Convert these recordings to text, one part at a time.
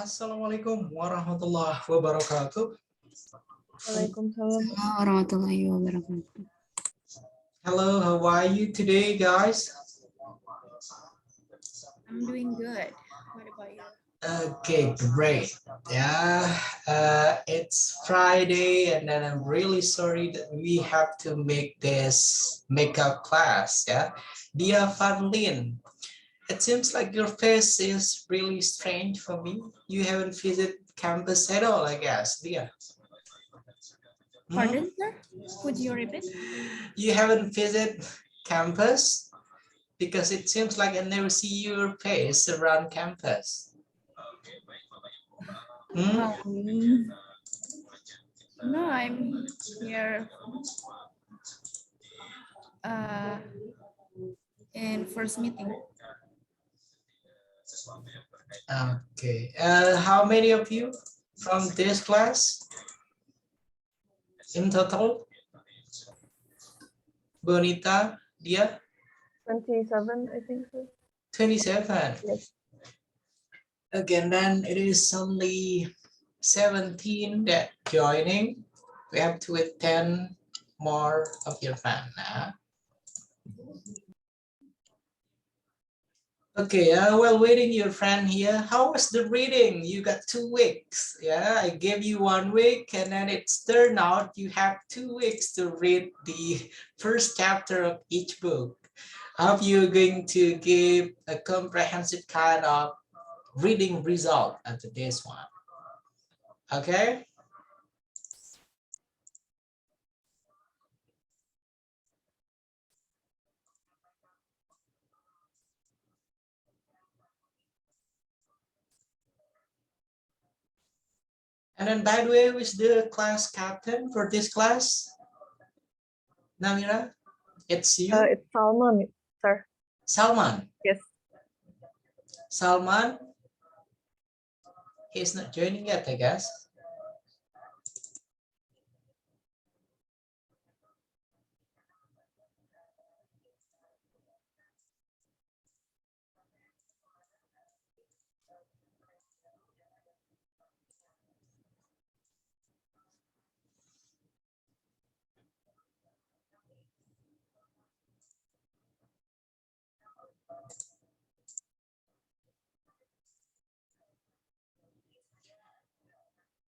Assalamualaikum warahmatullahi wabarakatuh. Waalaikumsalam. Warahmatullahi wabarakatuh. Hello, how are you today, guys? I'm doing good. What about you? Okay, great. Yeah, it's Friday, and then I'm really sorry that we have to make this makeup class. Yeah, Dia Van Lin. It seems like your face is really strange for me. You haven't visited campus at all, I guess, Dia. Pardon, sir? Could you repeat? You haven't visited campus because it seems like I never see your face around campus. No, I'm here in first meeting. Okay. How many of you from this class in total? Bonita, Dia? 27, I think so. 27. Yes. Again, then it is only 17 that joining. We have to wait 10 more of your friends. Okay, while waiting your friend here, how was the reading? You got 2 weeks. Yeah, I gave you 1 week and then it's turned out you have 2 weeks to read the first chapter of each book. I hope you're going to give a comprehensive kind of reading result after this one. Okay? And then, by the way, who's the class captain for this class? Namira, it's you? It's Salman, sir. Salman? Yes. Salman? He's not joining yet, I guess.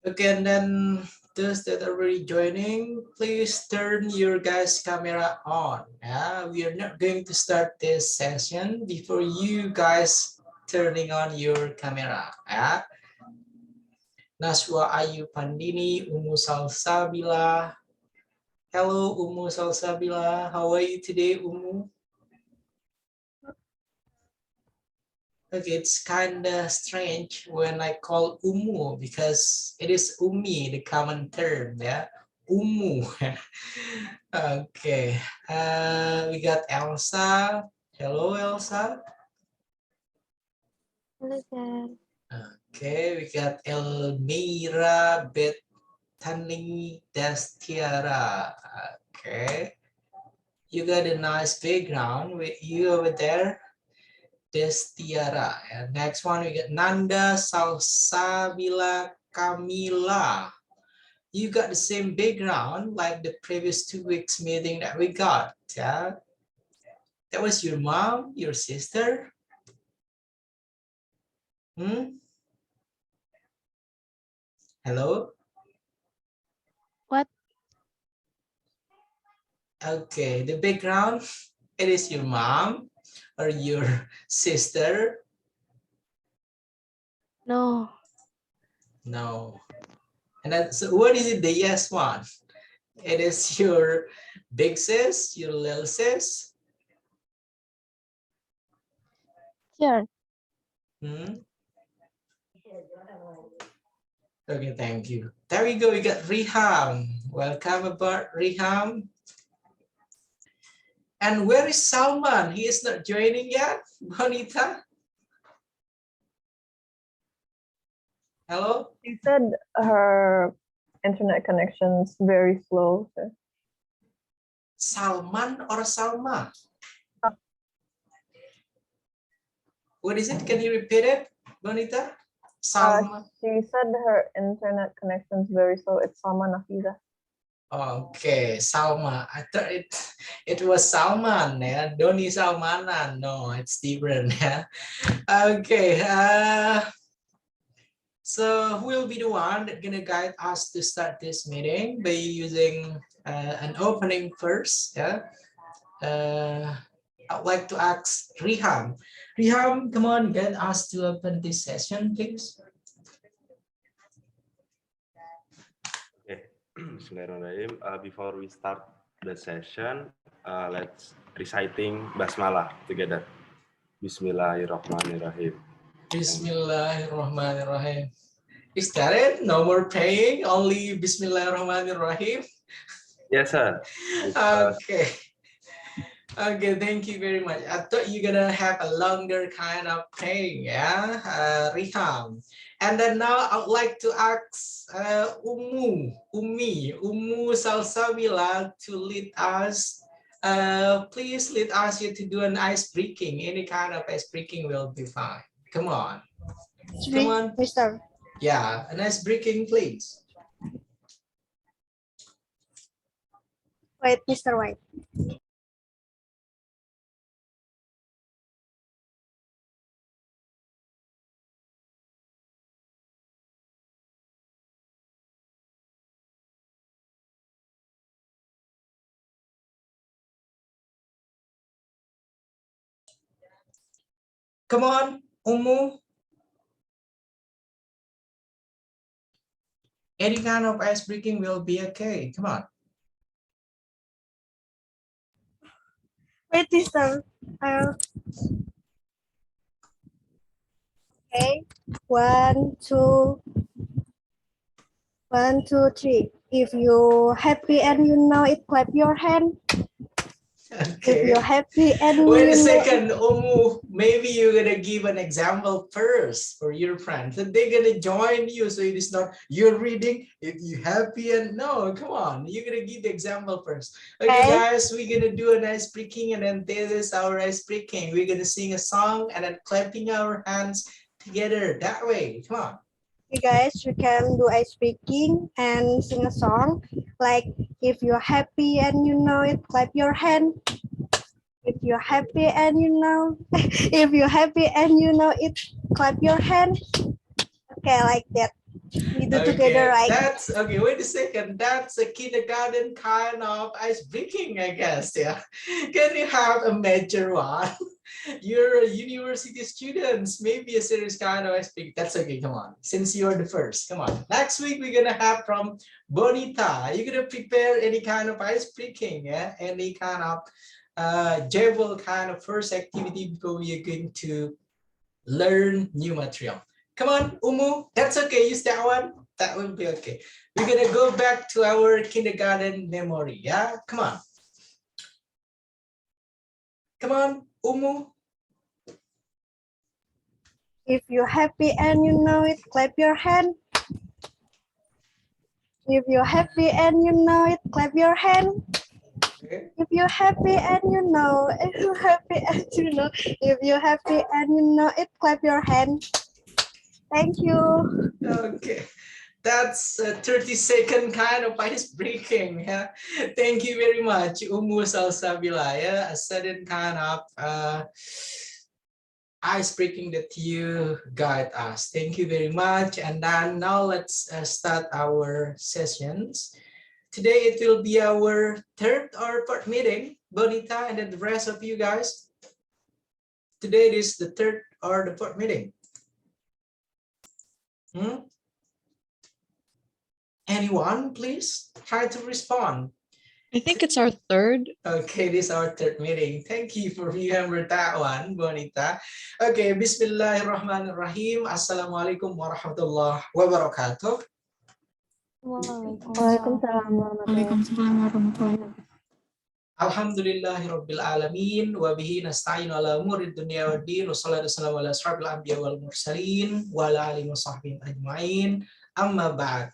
Okay, and then those that are already joining, please turn your guys' camera on. Yeah, we are not going to start this session before you guys turning on your camera. Yeah. Naswa Ayu Pandini, Umu Salsabila. Hello, Umu Salsabila. How are you today, Umu? Okay, it's kind of strange when I call Umu because it is Umi, the common term, yeah? Umu. Okay, we got Elsa. Hello, Elsa. Hello, sir. Okay, we got Elmira Bethany Destiara. Okay, you got a nice background with you over there. Destiara. And next one we get Nanda Salsabila Kamila. You got the same background like the previous 2 weeks meeting that we got. Yeah. That was your mom, your sister. Hello. What? Okay, the background, it is your mom or your sister. No. No. And then, so what is it, the yes one? It is your big sis, your little sis. Sure. Okay, thank you. There we go. We got Riham. Welcome aboard, Riham. And where is Salman? He is not joining yet. Bonita. Hello. She said her internet connection's very slow, sir. Salman or Salma? What is it? Can you repeat it, Bonita? Salma. She said her internet connection is very slow. It's Salma Nafiza. Okay, Salma. I thought it was Salman, yeah. Doni Salmanan. No, it's different, yeah. Okay. So who will be the one that gonna guide us to start this meeting by using an opening first? Yeah. I'd like to ask Riham. Riham, come on, get us to open this session, please. Okay. Bismillahirrahmanirrahim. Before we start the session, let's reciting basmalah together. Bismillahirrahmanirrahim. Bismillahirrahmanirrahim. Is that it? No more praying, only Bismillahirrahmanirrahim? Yes, sir. Okay. Okay, thank you very much. I thought you're gonna have a longer kind of praying, yeah, Riham. And then now I'd like to ask Ummu Salsabila to lead us. Please lead us here to do an ice breaking. Any kind of ice breaking will be fine. Come on. Come on. Mister. Yeah, an ice breaking, please. Wait, Mr. White. Come on, Ummu. Any kind of ice breaking will be okay. Come on. Wait, Mister. Okay. 1, 2, 1, 2, 3. If you happy and you know it, clap your hand. If Okay. you're happy and Wait a you know second, Umu. Maybe you're gonna give an example first for your friends, and they're gonna join you. So it is not you're reading. If you happy and no, come on, you're gonna give the example first. Okay, Okay. guys, we're gonna do an ice breaking, and then this is our ice breaking. We're gonna sing a song and then clapping our hands together that way. Come on. you guys, we can do ice breaking and sing a song. Like, if you're happy and you know it, clap your hand. If you're happy and you know, if you're happy and you know it, clap your hand. Okay, like that. We do together, right? That's okay. Wait a second. That's a kindergarten kind of ice breaking, I guess. Yeah. Can you have a major one? You're a university students, maybe a serious kind of ice breaking. That's okay. Come on. Since you're the first, come on. Next week we're gonna have from Bonita. You're gonna prepare any kind of ice breaking, yeah? Any kind of jewel kind of first activity before we are going to learn new material. Come on, Umu, that's okay. Use that one. That will be okay. We're gonna go back to our kindergarten memory. Yeah, come on. Come on, Umu. If you're happy and you know it, clap your hand. If you're happy and you know it, clap your hand. Okay. If you're happy and you know, if you're happy and you know, if you're happy and you know it, clap your hand. Thank you. Okay. That's a 30-second kind of ice breaking. Yeah. Thank you very much, Umu Salsabila. Yeah, a certain kind of ice breaking that you guide us. Thank you very much. And then now let's start our sessions. Today it will be our third or fourth meeting, Bonita, and then the rest of you guys. Today it is the third or the fourth meeting. Anyone, please try to respond. I think it's our third. Okay, this is our third meeting. Thank you for remembering that one, Bonita. Okay, Bismillahirrahmanirrahim. Assalamualaikum warahmatullahi wabarakatuh. Waalaikumsalam warahmatullahi wabarakatuh. Alhamdulillahirabbil alamin wa bihi nasta'inu ala umuri dunya waddin wassalatu wassalamu ala asyrafil anbiya wal mursalin wa ala alihi washabbihi ajmain. Amma ba'd.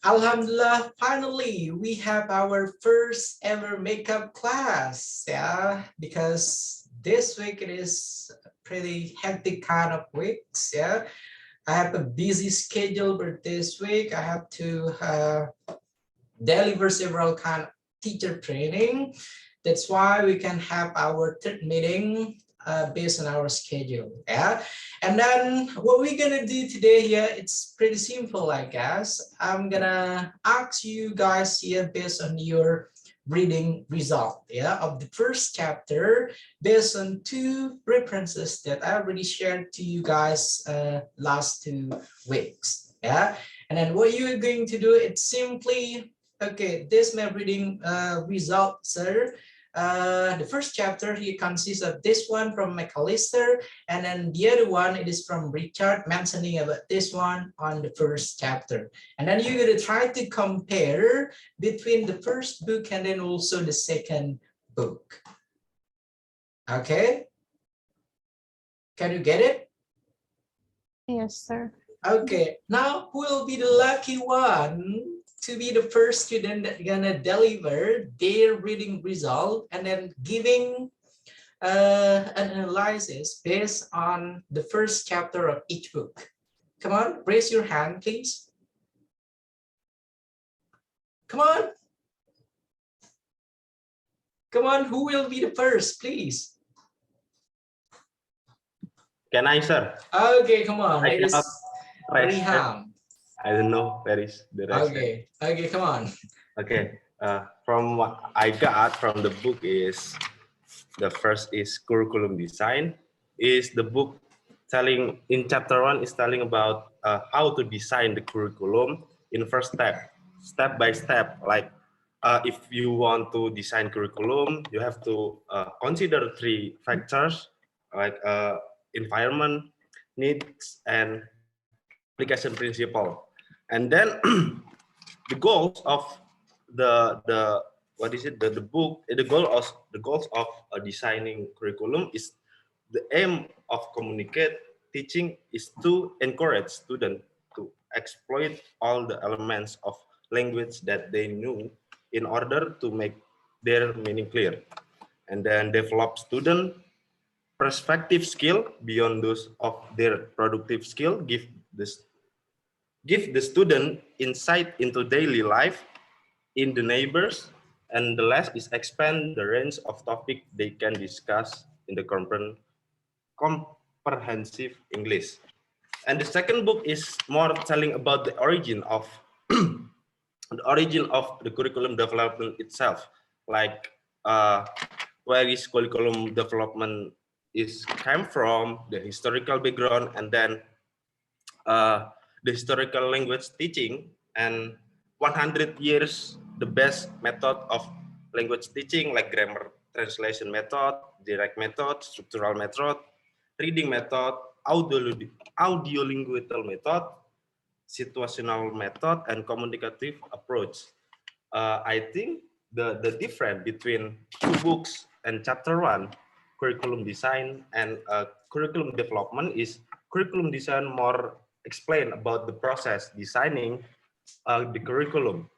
Alhamdulillah, finally we have our first ever makeup class, yeah, because this week it is a pretty hectic kind of weeks, yeah. I have a busy schedule for this week. I have to deliver several kind of teacher training. That's why we can have our third meeting based on our schedule. Yeah. And then what we're gonna do today here, it's pretty simple, I guess. I'm gonna ask you guys here based on your reading result, yeah, of the first chapter based on 2 references that I already shared to you guys last 2 weeks. Yeah. And then what you're going to do, it's simply, okay, this my reading result, sir. The first chapter here consists of this one from McAllister, and then the other one, it is from Richard, mentioning about this one on the first chapter. And then you're going to try to compare between the first book and then also the second book. Okay? Can you get it? Yes, sir. Okay, now who will be the lucky one to be the first student that gonna deliver their reading result and then giving an analysis based on the first chapter of each book? Come on, raise your hand, please. Come on. Come on, who will be the first, please? Can I, sir? Okay, come on. I It is cannot raise hand. Riham. I don't know where is the rest. Okay, okay, come on. Okay. From what I got from the book is, the first is curriculum design. Is the book telling, in chapter 1 is telling about how to design the curriculum in first step by step. Like if you want to design curriculum, you have to consider 3 factors like environment, needs, and application principle. And then the goals of the what is it, the book, the goals of designing curriculum is, the aim of communicate teaching is to encourage students to exploit all the elements of language that they knew in order to make their meaning clear, and then develop student perspective skill beyond those of their productive skill, give the student insight into daily life in the neighbors, and the last is expand the range of topic they can discuss in the comprehensive English. And the second book is more telling about the origin of the curriculum development itself, like where is curriculum development is came from, the historical background, and then the historical language teaching, and 100 years the best method of language teaching, like grammar translation method, direct method, structural method, reading method, audiolingual method, situational method, and communicative approach. I think the difference between 2 books and chapter 1, curriculum design, and curriculum development, is curriculum design more explain about the process designing the curriculum.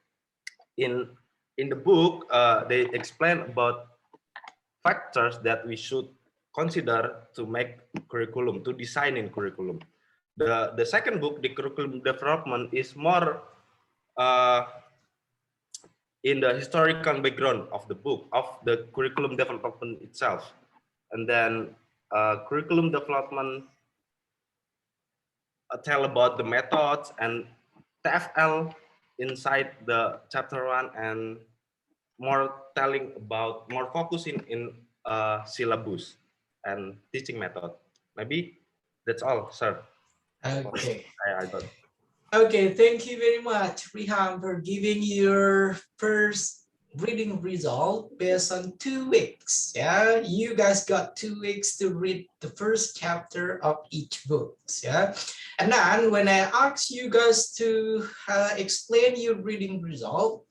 In the book, they explain about factors that we should consider to make curriculum, to design in curriculum. The second book, the curriculum development, is more in the historical background of the book, of the curriculum development itself. And then curriculum development tell about the methods and TFL inside the chapter 1, and more telling about, more focusing in syllabus and teaching method. Maybe that's all, sir. Okay. I got. Okay, thank you very much, Riham, for giving your first reading result based on 2 weeks. Yeah, you guys got 2 weeks to read the first chapter of each book. Yeah, and then when I ask you guys to explain your reading result,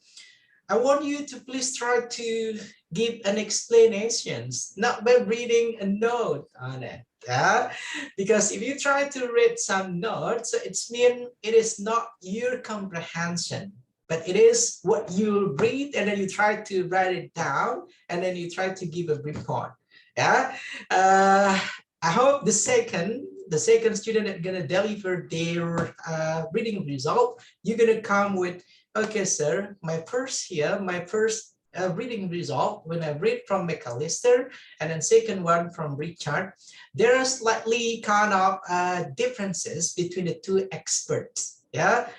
I want you to please try to give an explanation, not by reading a note on it. Yeah, because if you try to read some notes, it's mean it is not your comprehension, but it is what you read, and then you try to write it down, and then you try to give a report. Yeah, I hope the second the second student that gonna deliver their reading result, you're gonna come with, okay, sir, my first reading result when I read from McAllister, and then second one from Richard, there are slightly kind of differences between the two experts, yeah,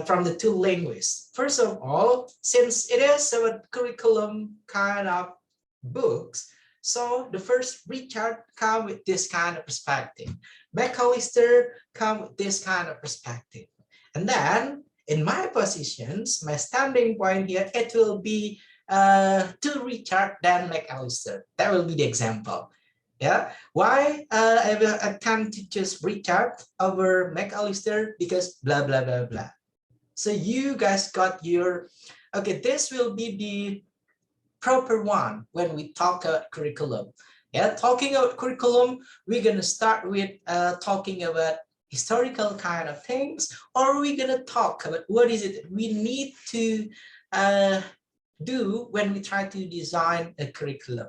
from the two linguists. First of all, since it is a curriculum kind of books, so the first Richard come with this kind of perspective, McAllister come with this kind of perspective, and then in my positions, my standing point here, it will be to Richard than McAllister. That will be the example. Yeah, why I will attempt to choose Richard over McAllister, because blah blah blah blah. So you guys got your, okay, this will be the proper one when we talk about curriculum. Yeah, talking about curriculum, we're gonna start with talking about historical kind of things, or we're gonna talk about what is it we need to do when we try to design a curriculum.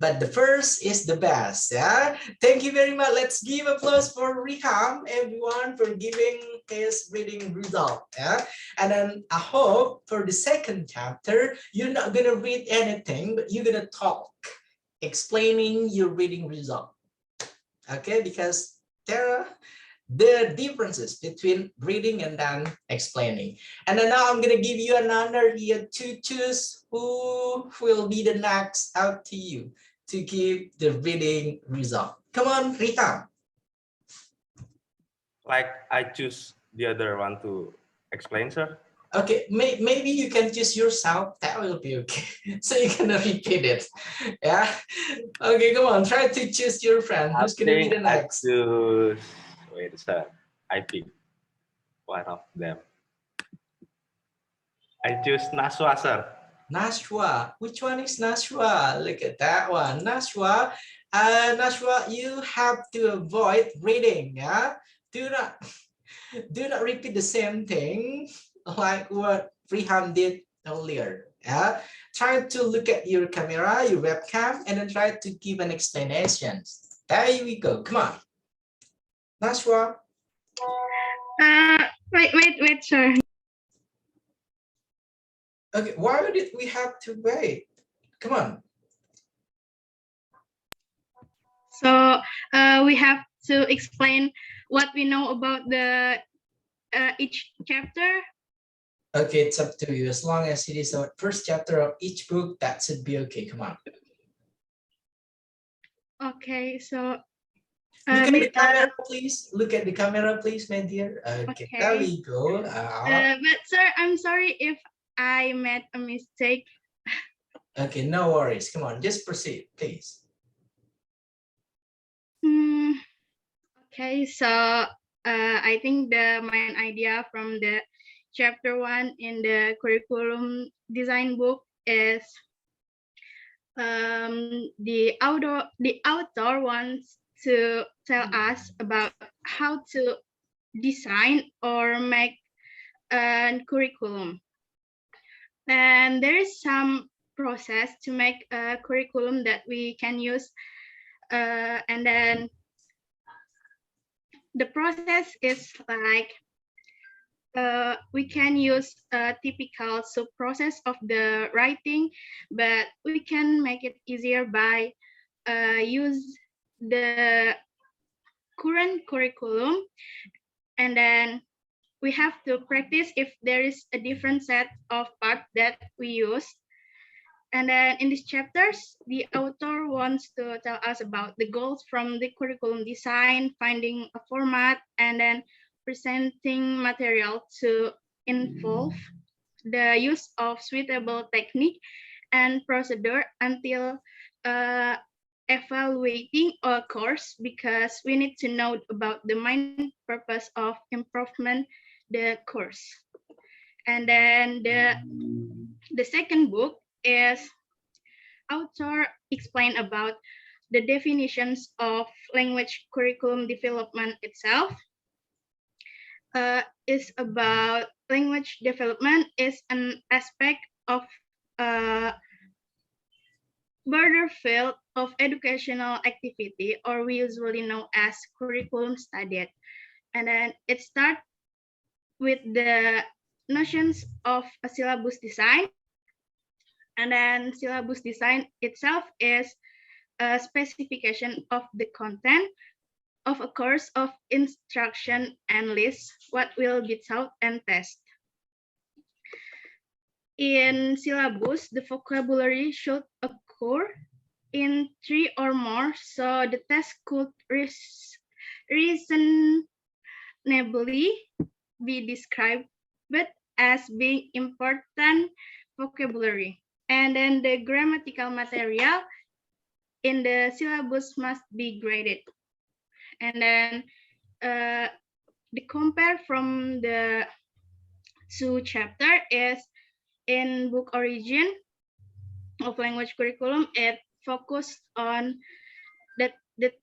But the first is the best. Yeah, thank you very much. Let's give applause for Riham, everyone, for giving his reading result. Yeah, and then I hope for the second chapter you're not gonna read anything, but you're gonna talk, explaining your reading result. Okay, because there are differences between reading and then explaining. And then now I'm gonna give you another here to choose who will be the next out to you to give the reading result. Come on, Rita. Like I choose the other one to explain, sir. Okay, maybe you can choose yourself. That will be okay. So you can repeat it. Yeah. Okay, come on. Try to choose your friend. Who's gonna be the next? I choose. Wait, sir. I pick one of them. I choose Naswa, sir. Nashwa. Which one is Nashwa? Look at that one. Nashwa. Nashwa, you have to avoid reading. Yeah. Do not repeat the same thing like what Riham did earlier. Yeah. Try to look at your camera, your webcam, and then try to give an explanation. There we go. Come on. Nashwa. Wait, sir. Okay, why did we have to wait? Come on. So we have to explain what we know about the each chapter. Okay, it's up to you. As long as it is the first chapter of each book, that should be okay. Come on. Okay, so look at the camera, please. Look at the camera, please, my dear. Okay, there we go. But sir, I'm sorry if I made a mistake. Okay, no worries. Come on, just proceed, please. Okay, so I think the main idea from the chapter 1 in the curriculum design book is the author wants to tell us about how to design or make a curriculum. And there is some process to make a curriculum that we can use, and then the process is like we can use a typical sub-process of the writing, but we can make it easier by use the current curriculum, and then we have to practice if there is a different set of parts that we use. And then in these chapters, the author wants to tell us about the goals from the curriculum design, finding a format, and then presenting material to involve the use of suitable technique and procedure until evaluating a course, because we need to know about the main purpose of improvement the course. And then the second book is author explain about the definitions of language curriculum development itself. Is about language development is an aspect of broader field of educational activity, or we usually know as curriculum studied. And then it starts with the notions of a syllabus design. And then syllabus design itself is a specification of the content of a course of instruction and lists what will be taught and tested. In syllabus, the vocabulary should occur in 3 or more, so the test could reasonably be described as being important vocabulary. And then the grammatical material in the syllabus must be graded. And then the compare from the two chapter is in book origin of language curriculum. It focused on the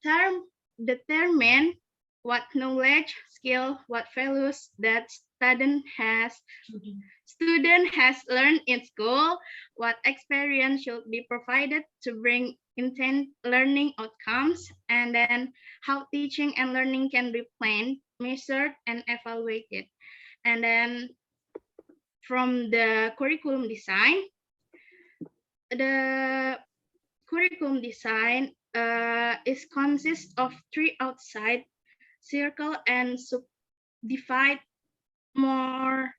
term determine what knowledge, skill, what values that student has learned in school, what experience should be provided to bring intent learning outcomes, and then how teaching and learning can be planned, measured, and evaluated. And then from the curriculum design, the curriculum design is consists of 3 outside circle and subdivide more.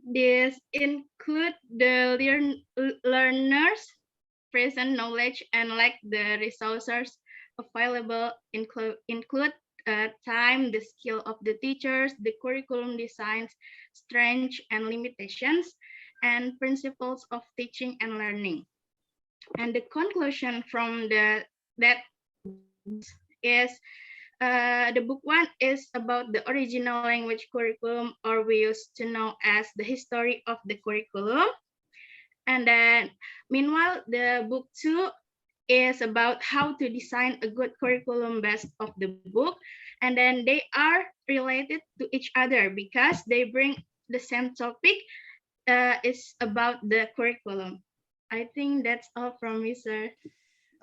This include the learners present knowledge and lack the resources available, include time, the skill of the teachers, the curriculum designs, strengths and limitations, and principles of teaching and learning. And the conclusion from that is the book 1 is about the original language curriculum, or we used to know as the history of the curriculum. And then meanwhile, the book 2 is about how to design a good curriculum based of the book. And then they are related to each other because they bring the same topic. It's about the curriculum. I think that's all from me, sir.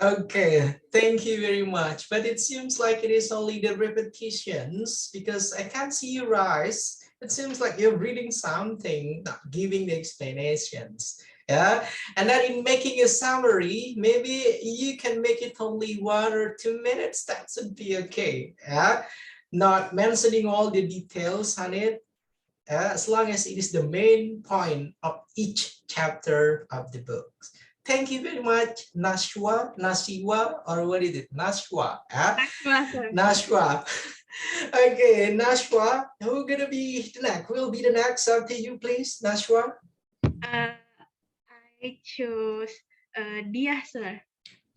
Okay, thank you very much. But it seems like it is only the repetitions because I can't see your eyes. It seems like you're reading something, not giving the explanations. Yeah, and then in making a summary, maybe you can make it only 1 or 2 minutes. That should be okay. Yeah, not mentioning all the details on it. As long as it is the main point of each chapter of the book. Thank you very much, Nasiwa, or what is it? Nashwa. Nashwa. Okay, Nashwa, who gonna be the next? Will be the next after you, please, Nashwa. I choose Dia, sir.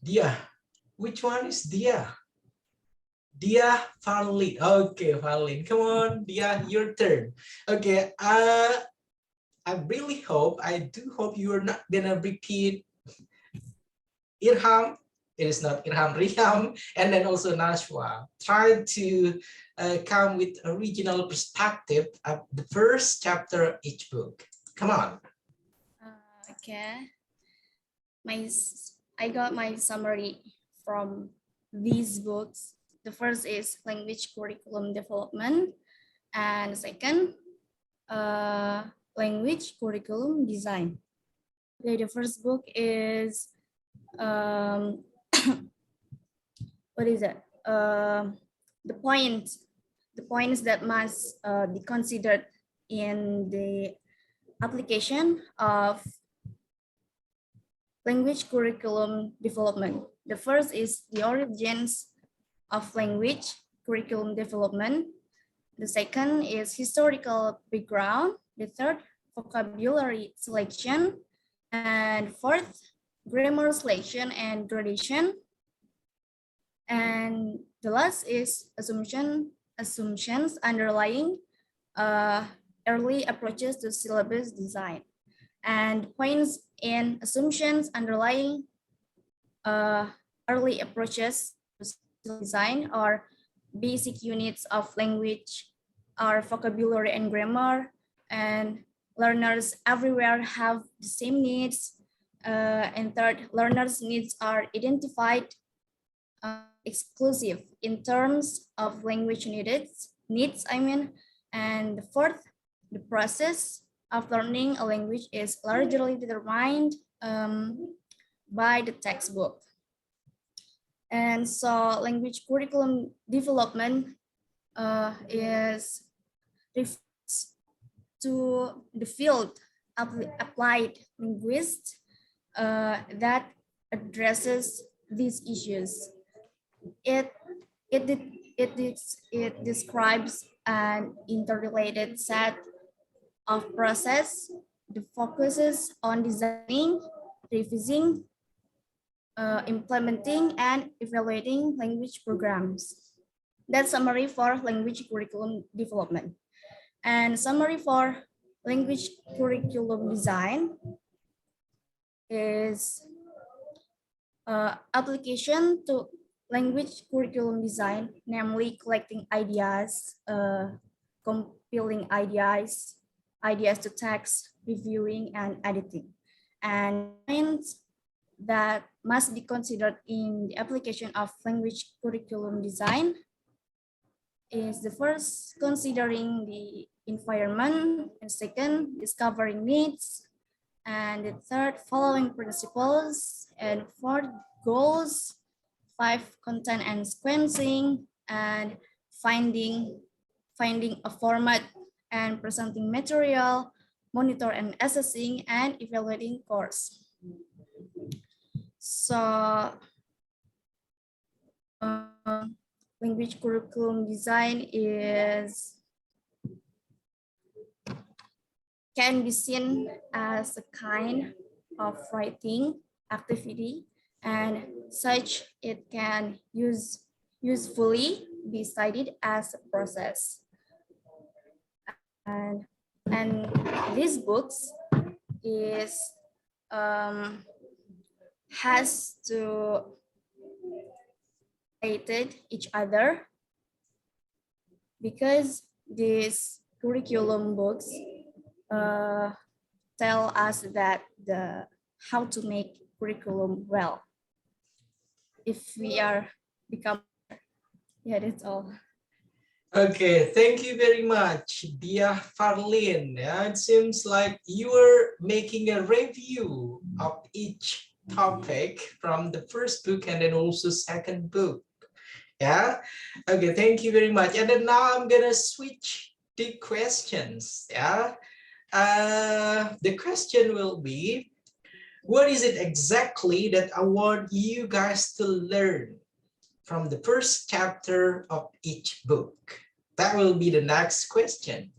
Dia. Which one is Dia? Dia Farlin. Okay, Farlin. Come on, Dia, your turn. Okay. I really hope, I do hope you are not gonna repeat Irham. It is not Irham, Riham, and then also Nashwa. Try to come with original perspective of the first chapter of each book. Come on. Okay. I got my summary from these books. The first is language curriculum development, and second, language curriculum design. Okay, the first book is what is it? The points that must be considered in the application of language curriculum development. The first is the origins of language curriculum development. The second is historical background. The third, vocabulary selection. And fourth, grammar selection and gradation. And the last is assumptions underlying early approaches to syllabus design. And points in assumptions underlying early approaches to design are basic units of language, are vocabulary and grammar, and learners everywhere have the same needs. And third, learners' needs are identified exclusive in terms of language needs. And the fourth, the process of learning a language is largely determined by the textbook. And so language curriculum development is refers to the field of applied linguists that addresses these issues. It describes an interrelated set of process that focuses on designing, revising, implementing, and evaluating language programs. That's summary for language curriculum development. And summary for language curriculum design is application to language curriculum design, namely collecting ideas, compiling ideas to text, reviewing, and editing. And points that must be considered in the application of language curriculum design is the first, considering the environment, and second, discovering needs, and the third, following principles, and fourth, goals, five, content and sequencing, and finding a format and presenting material, monitor and assessing, and evaluating course. So language curriculum design can be seen as a kind of writing activity, and such it can usefully be studied as a process. And these books has to related each other, because these curriculum books tell us that how to make curriculum well. If we are yeah, that's all. Okay, thank you very much, Dia Farlin. Yeah, it seems like you were making a review of each topic from the first book and then also second book. Yeah, okay, thank you very much. And then now I'm gonna switch the questions. Yeah, the question will be, what is it exactly that I want you guys to learn from the first chapter of each book? That will be the next question.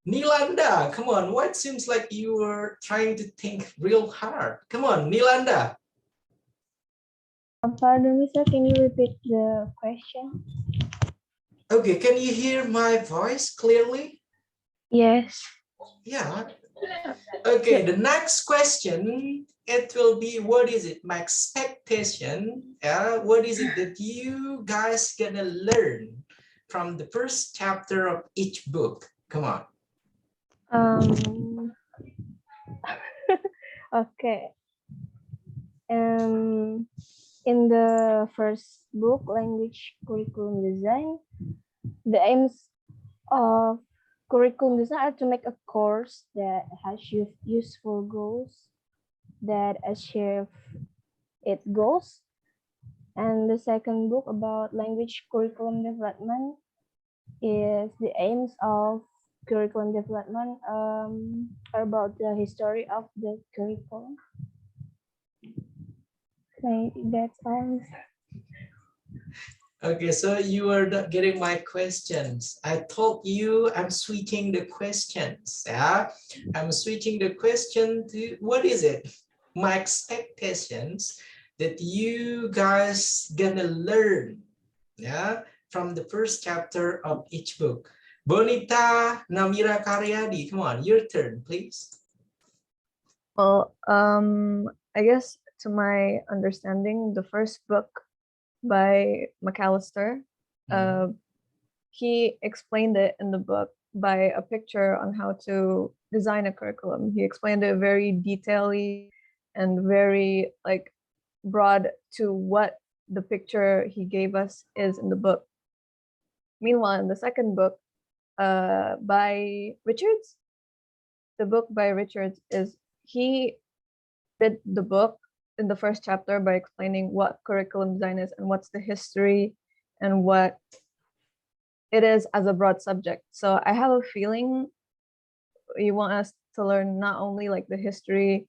Nilanda, come on, what seems like you were trying to think real hard? Come on, Nilanda. Pardon me, sir, can you repeat the question? Okay, can you hear my voice clearly? Yes. Yeah. Okay, the next question, it will be, what is it? My expectation. What is it that you guys gonna learn from the first chapter of each book? Come on. Okay. In the first book, Language Curriculum Design, the aims of curriculum design are to make a course that has useful goals that achieve its goals. And the second book about language curriculum development is the aims of curriculum development are about the history of the curriculum. That's all. Okay, so you are not getting my questions. I told you I'm switching the questions. Yeah, I'm switching the question to, what is it? My expectations that you guys gonna learn, yeah, from the first chapter of each book. Bonita Namira Karyadi, come on, your turn, please. Well, I guess to my understanding, the first book by McAllister, he explained it in the book by a picture on how to design a curriculum. He explained it very detailedly and very like broad to what the picture he gave us is in the book. Meanwhile, in the second book, by Richards, the book by Richards is he did the book in the first chapter by explaining what curriculum design is and what's the history and what it is as a broad subject. So I have a feeling you want us to learn not only like the history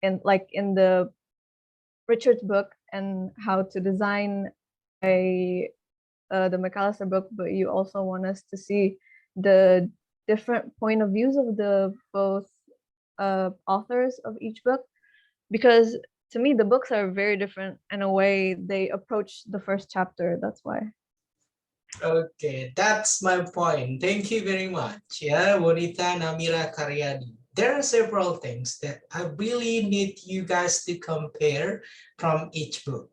and like in the Richards book and how to design the McAllister book, but you also want us to see the different point of views of the both authors of each book, because to me the books are very different in a way they approach the first chapter. That's why. Okay, that's my point. Thank you very much. Yeah, Wanita Namira Karyadi. There are several things that I really need you guys to compare from each book.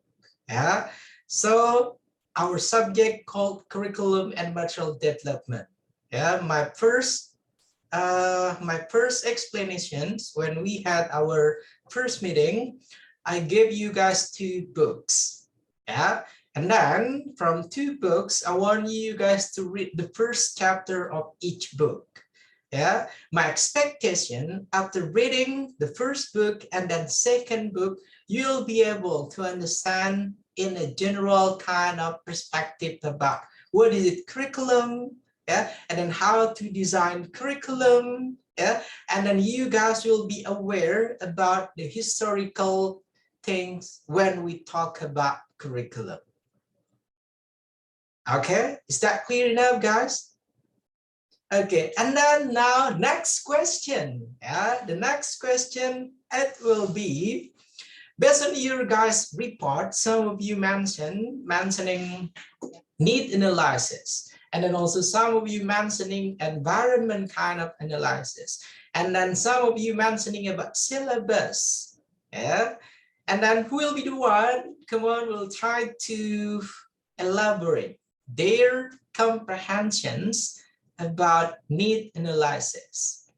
Yeah, so our subject called curriculum and material development. Yeah, my first explanations when we had our first meeting, I gave you guys 2 books. Yeah. And then from 2 books, I want you guys to read the first chapter of each book. Yeah, my expectation after reading the first book and then second book, you'll be able to understand in a general kind of perspective about what is it curriculum, yeah, and then how to design curriculum, yeah, and then you guys will be aware about the historical things when we talk about curriculum. Okay, is that clear enough, guys? Okay, and then now next question. Yeah, the next question, it will be based on your guys' report. Some of you mentioning need analysis, and then also some of you mentioning environment kind of analysis, and then some of you mentioning about syllabus. Yeah, and then who will be the one? Come on, we'll try to elaborate their comprehensions about need analysis.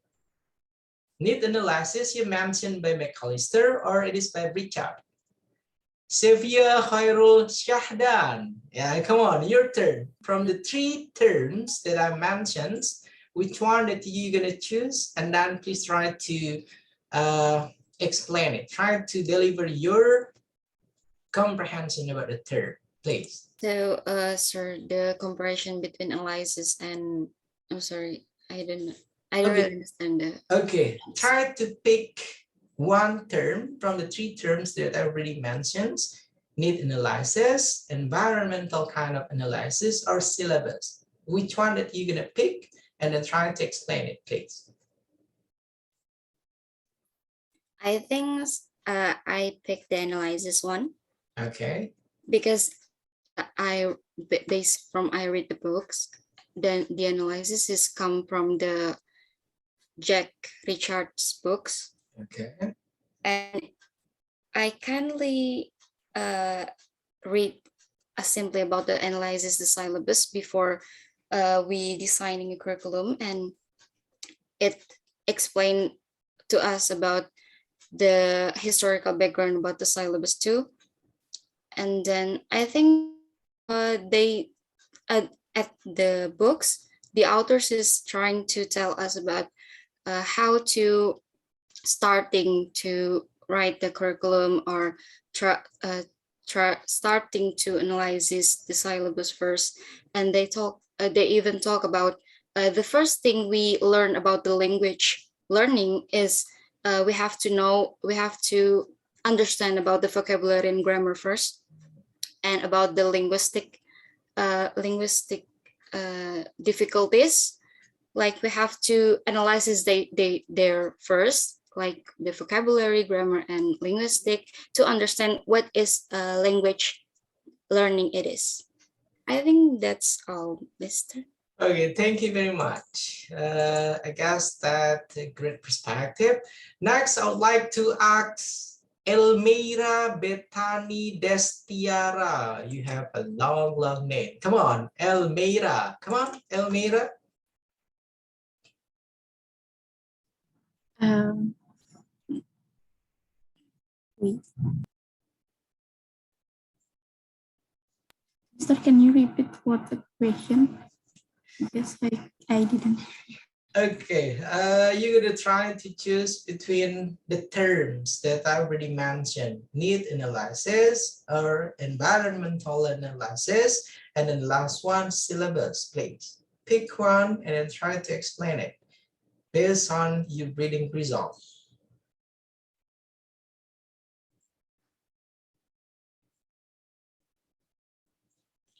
Need analysis you mentioned by McAllister or it is by Richard? Sophia, Khairul, Shahdan. Yeah, come on, your turn. From the 3 terms that I mentioned, which one that you're gonna choose? And then please try to explain it. Try to deliver your comprehension about the term, please. So, sir, the comparison between analysis and I'm sorry, I don't really understand that. Okay, try to pick one term from the 3 terms that I already mentioned: need analysis, environmental kind of analysis, or syllabus. Which one that you're gonna pick, and then try to explain it, please. I think I picked the analysis one. Okay. Because I read the books, then the analysis is come from the Jack Richards books. Okay. And I kindly read simply about the analysis, the syllabus before we designing a curriculum, and it explained to us about the historical background about the syllabus too. And then I think they at the books, the authors is trying to tell us about how to starting to write the curriculum or starting to analyze the syllabus first. And they even talk about the first thing we learn about the language learning is we have to understand about the vocabulary and grammar first, and about the linguistic difficulties. Like we have to analyze their first, like the vocabulary, grammar, and linguistic, to understand what is language learning it is. I think that's all, Mr. Okay, thank you very much. I guess that's a great perspective. Next, I would like to ask Elmira Betani Destiara. You have a long name. Come on, Elmira. Come on, Elmira. Wait. Mister, can you repeat what the question? Because I didn't. Okay, you're gonna try to choose between the terms that I already mentioned: need analysis or environmental analysis, and then the last one, syllabus, please. Pick one and then try to explain it based on your reading results.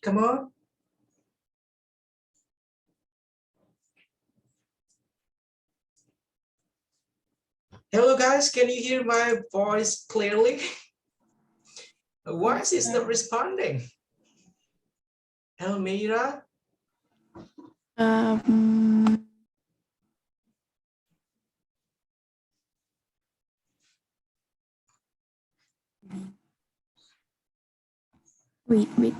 Come on. Hello guys, can you hear my voice clearly? Why is it not responding? Elmira? Wait.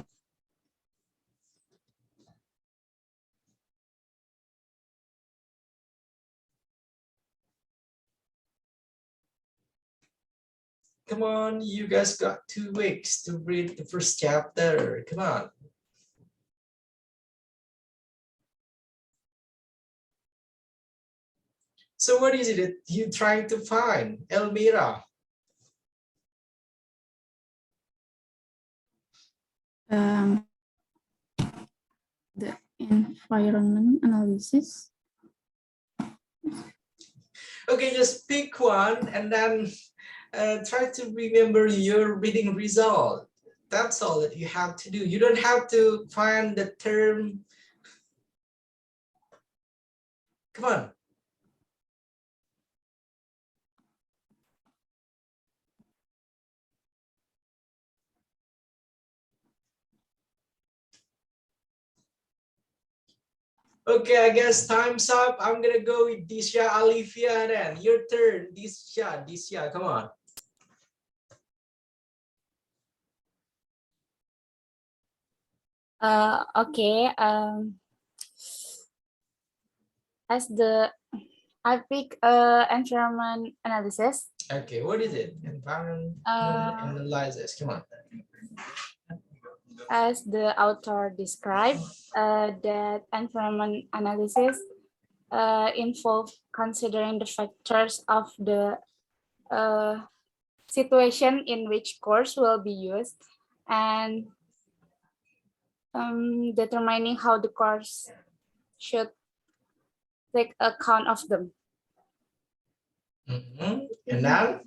Come on, you guys got 2 weeks to read the first chapter. Come on. So what is it that you're trying to find, Elmira? The environment analysis. Okay, just pick one and then try to remember your reading result. That's all that you have to do. You don't have to find the term. Come on. Okay, I guess time's up. I'm gonna go with Disha, Alifia, then. Your turn, Disha, come on. Okay. As I pick environment analysis. Okay, what is it? Environment analysis. Come on. As the author described, that environment analysis involve considering the factors of the situation in which course will be used and determining how the course should take account of them. And now?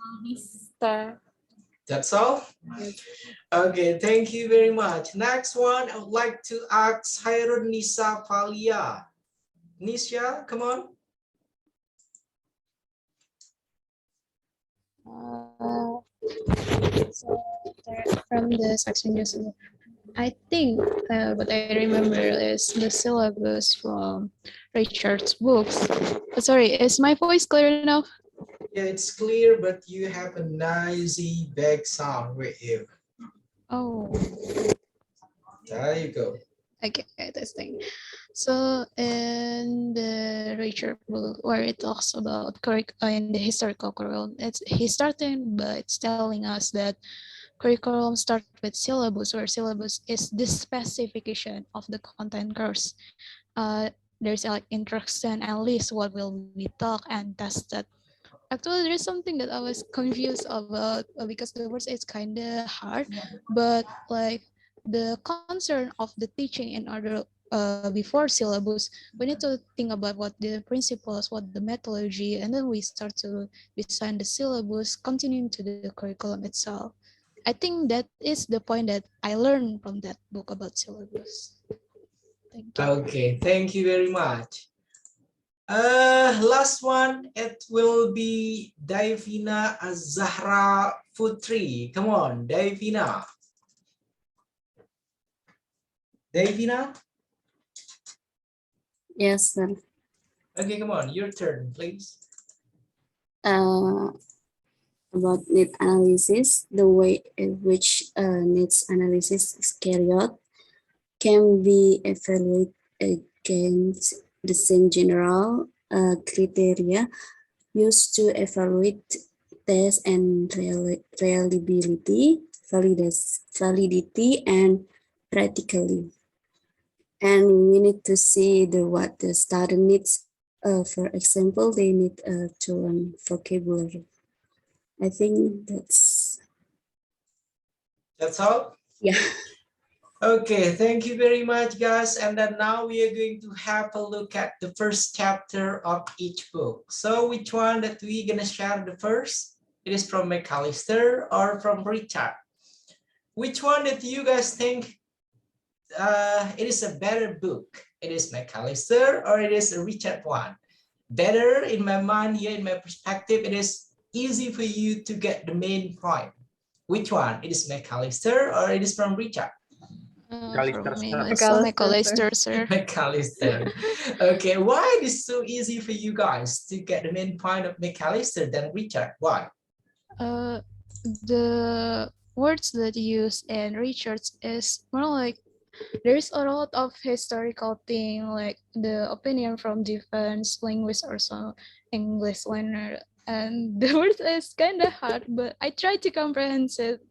That's all? Okay, thank you very much. Next one, I would like to ask Hairun Nisa Falia. Nisha, come on. So from the section I think what I remember is the syllabus from Richard's books. Sorry, is my voice clear enough? Yeah, it's clear, but you have a noisy back sound with you. Oh. There you go. Okay, testing. So in the Richard book where it talks about in the historical curriculum, he's starting by telling us that curriculum start with syllabus, where syllabus is the specification of the content course. There's like introduction and list what will we talk and tested. Actually, there's something that I was confused about because the words is kind of hard, but like the concern of the teaching in order before syllabus, we need to think about what the principles, what the methodology, and then we start to design the syllabus, continuing to the curriculum itself. I think that is the point that I learned from that book about syllabus. Thank you. Okay, thank you very much. Last one, it will be Davina Azahra Putri. Come on, Davina. Davina? Yes, sir. Okay, come on, your turn, please. About need analysis, the way in which needs analysis is carried out can be evaluated against the same general criteria used to evaluate test and reliability, validity, and practically. And we need to see what the student needs. For example, they need to learn vocabulary. I think That's all? yeah. Okay, thank you very much, guys. And then now we are going to have a look at the first chapter of each book. So which one that we gonna share the first? It is from McAllister or from Richard? Which one that you guys think it is a better book? It is McAllister or it is a Richard one? Better in my mind here, in my perspective, it is easy for you to get the main point. Which one? It is McAllister or it is from Richard? For me, sir. it's McAllister, McAllister, sir. McAllister. Okay, why it is so easy for you guys to get the main point of McAllister than Richard? Why? The words that use in Richards is more like there's a lot of historical thing, like the opinion from different linguists or some English learner, and the words is kind of hard, but I try to comprehend it.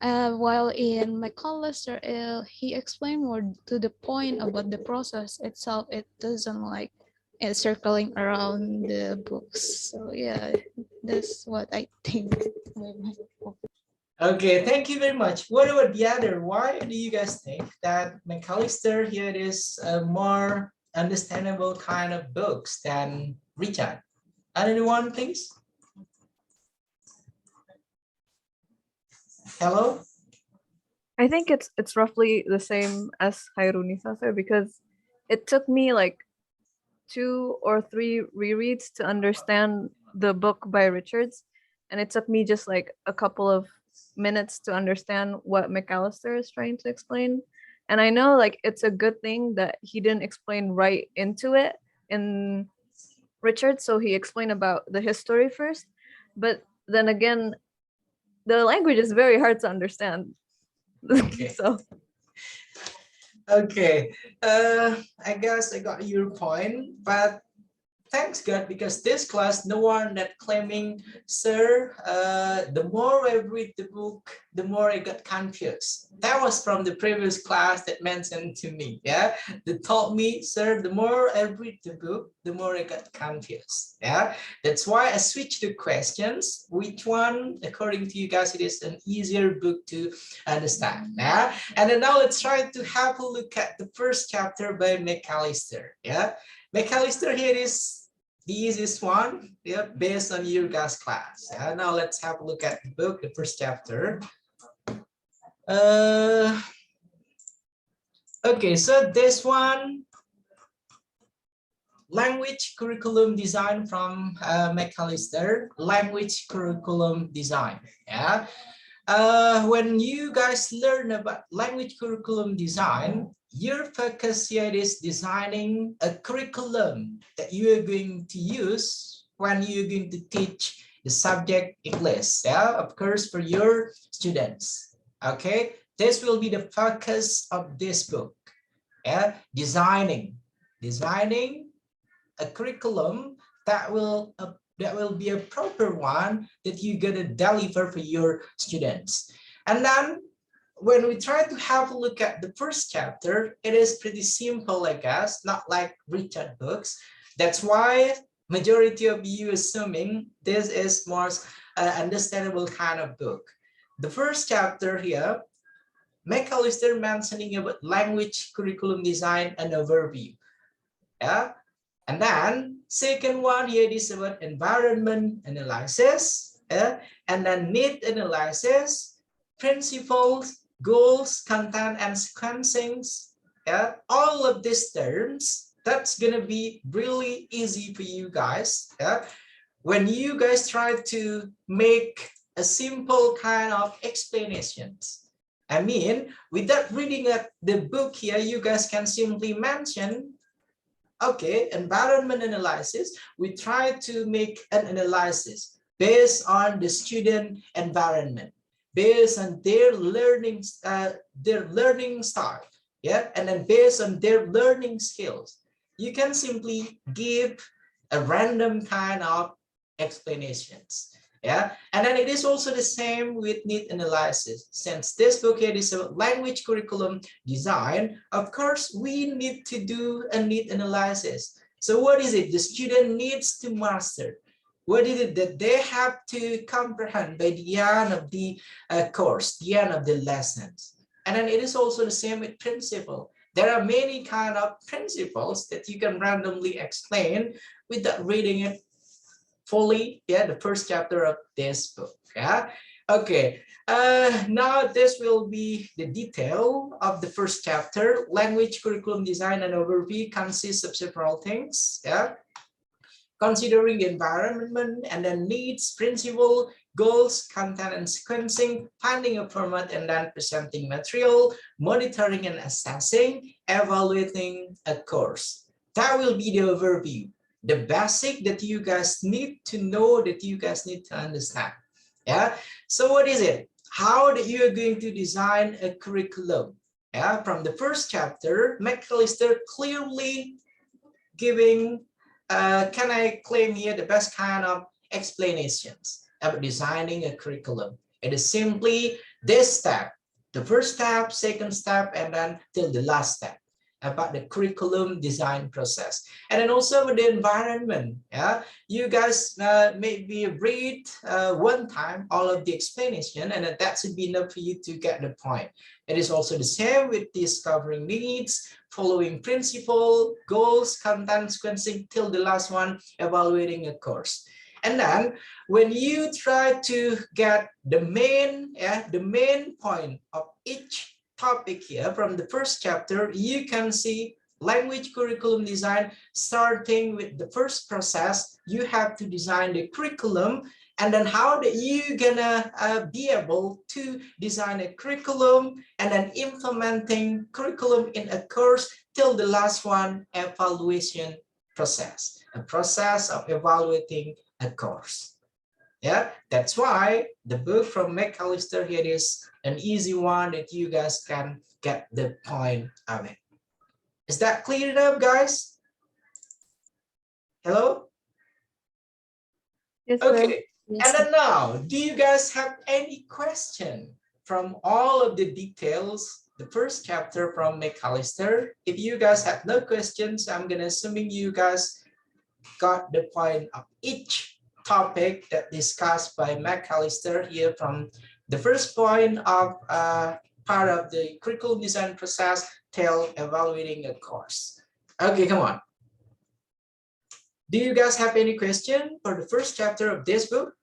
While in McAllister, he explained more to the point about the process itself. It doesn't like it's circling around the books. So yeah, that's what I think. Okay, thank you very much. What about the other? Why do you guys think that McAllister here is a more understandable kind of books than Richard? Anyone, please? Hello? I think it's roughly the same as Hairunisa said, because it took me like 2 or 3 rereads to understand the book by Richards, and it took me just like a couple of minutes to understand what McAllister is trying to explain. And I know like it's a good thing that he didn't explain right into it in Richards, so he explained about the history first, but then again, the language is very hard to understand. Okay. So Okay, I guess I got your point, but thanks God, because this class, no one that claiming, sir, the more I read the book, the more I got confused. That was from the previous class that mentioned to me, yeah? They told me, sir, the more I read the book, the more I got confused, yeah? That's why I switched the questions. Which one, according to you guys, it is an easier book to understand, yeah? And then now let's try to have a look at the first chapter by McAllister, yeah? McAllister here is the easiest one, yeah, based on your guys' class. Yeah, now let's have a look at the book, the first chapter. Okay, so this one, language curriculum design from McAllister, language curriculum design. Yeah, when you guys learn about language curriculum design, your focus here is designing a curriculum that you are going to use when you're going to teach the subject English, yeah, of course, for your students. Okay, this will be the focus of this book, yeah, designing a curriculum that will be a proper one that you're gonna deliver for your students. And then when we try to have a look at the first chapter, it is pretty simple, I guess, not like Richard books. That's why majority of you assuming this is more understandable kind of book. The first chapter here, McAllister mentioning about language curriculum design and overview. Yeah. And then second one here is about environment analysis, and then need analysis, principles, goals, content, and sequencing. All of these terms, that's gonna be really easy for you guys. When you guys try to make a simple kind of explanations. I mean, without reading the book here, you guys can simply mention, okay, environment analysis, we try to make an analysis based on the student environment, based on their learning style, yeah, and then based on their learning skills. You can simply give a random kind of explanations. Yeah, and then it is also the same with need analysis. Since this book here is a language curriculum design, of course, we need to do a need analysis. So what is it the student needs to master? What is it that they have to comprehend by the end of the course, the end of the lessons? And then it is also the same with principle. There are many kind of principles that you can randomly explain without reading it fully. Yeah, the first chapter of this book. Yeah, okay. Now this will be the detail of the first chapter. Language curriculum design and overview consists of several things. Yeah, considering the environment and then needs, principle, goals, content and sequencing, finding a format and then presenting material, monitoring and assessing, evaluating a course. That will be the overview, the basic that you guys need to know, that you guys need to understand. Yeah, so what is it? How that you are going to design a curriculum? Yeah, from the first chapter, McAllister clearly giving, can I claim here, the best kind of explanations about designing a curriculum. It is simply this step, the first step, second step, and then till the last step about the curriculum design process. And then also with the environment. Yeah, you guys maybe read one time all of the explanation, and that should be enough for you to get the point. It is also the same with discovering needs, following principle, goals, content, sequencing, till the last one, evaluating a course. And then when you try to get the main point of each topic here from the first chapter, you can see language curriculum design. Starting with the first process, you have to design the curriculum, and then how that you gonna be able to design a curriculum, and then implementing curriculum in a course, till the last one, evaluation process, a process of evaluating a course. Yeah, that's why the book from McAllister here is an easy one that you guys can get the point of it. Is that clear enough, guys? Hello? Yes, sir. Okay, and then now, do you guys have any question from all of the details, the first chapter from McAllister? If you guys have no questions, I'm gonna assuming you guys got the point of each topic that discussed by McAllister here, from the first point of part of the curriculum design process till evaluating a course. Okay, come on. Do you guys have any question for the first chapter of this book?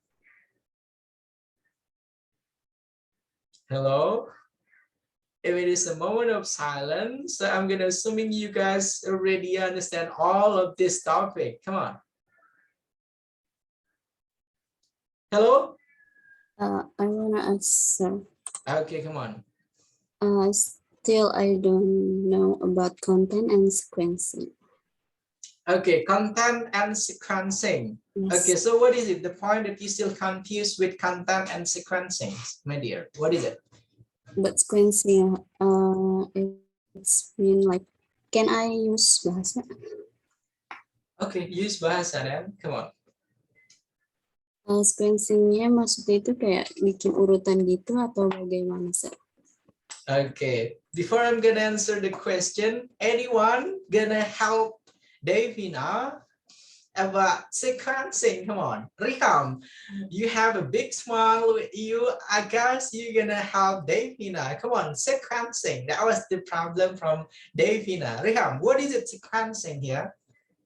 Hello? If it is a moment of silence, I'm gonna assuming you guys already understand all of this topic. Come on. Hello? I wanna answer. Okay, come on. Still, I don't know about content and sequencing. Okay, content and sequencing. Yes. Okay, so what is it? The point that you still confused with content and sequencing, my dear? What is it? But sequencing, it's mean like, can I use bahasa? Okay, use bahasa then. Come on. Sequencingnya maksudnya itu kayak bikin urutan gitu atau bagaimana, sir? Okay, before I'm gonna answer the question, anyone gonna help Davina about sequencing? Come on, Riham, you have a big smile with you. I guess you're gonna help Davina. Come on, sequencing. That was the problem from Davina. Riham, what is it sequencing here?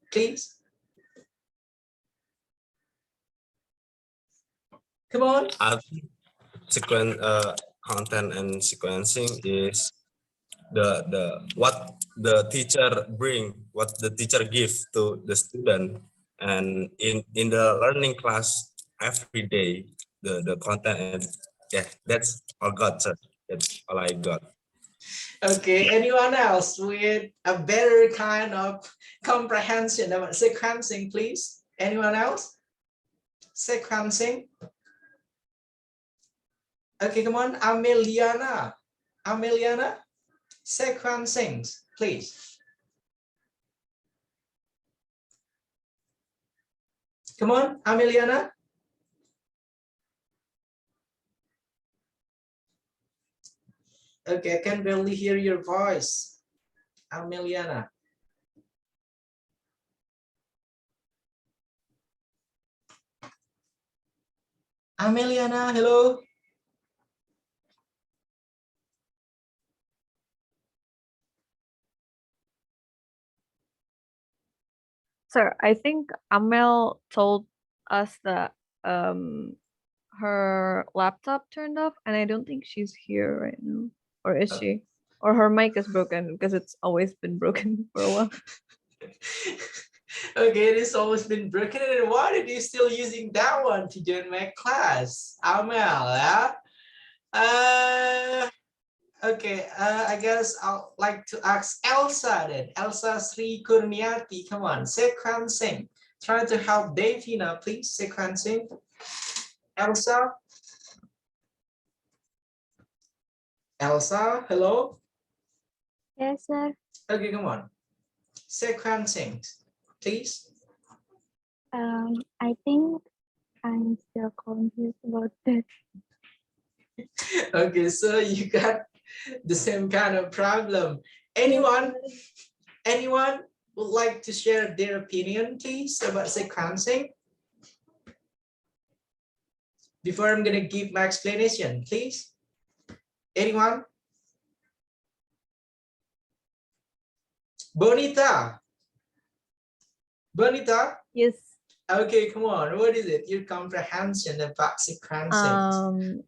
Please. Come on. Content and sequencing is the what the teacher bring, what the teacher give to the student, and in the learning class every day, the content, and yeah, that's all got, sir. That's all I got. Okay, anyone else with a better kind of comprehension about sequencing, please? Anyone else? Sequencing. Okay, come on, Ameliana. Ameliana, sequencing, please. Come on, Ameliana. Okay, I can barely hear your voice, Ameliana. Ameliana, hello. Sir, I think Amel told us that her laptop turned off, and I don't think she's here right now. Or is she? Or her mic is broken because it's always been broken for a while. Okay, it has always been broken. And why are you still using that one to join my class? Amel, yeah? Okay, I guess I'll like to ask Elsa then. Elsa Sri Kurniati, come on, sequencing. Try to help Davina, please, sequencing. Elsa? Elsa, hello? Yes, sir. Okay, come on. Sequencing, please. I think I'm still confused about that. Okay, so you got the same kind of problem. Anyone would like to share their opinion, please, about sequencing? Before I'm gonna give my explanation, please. Anyone? Bonita. Bonita? Yes. Okay, come on. What is it? Your comprehension about sequencing.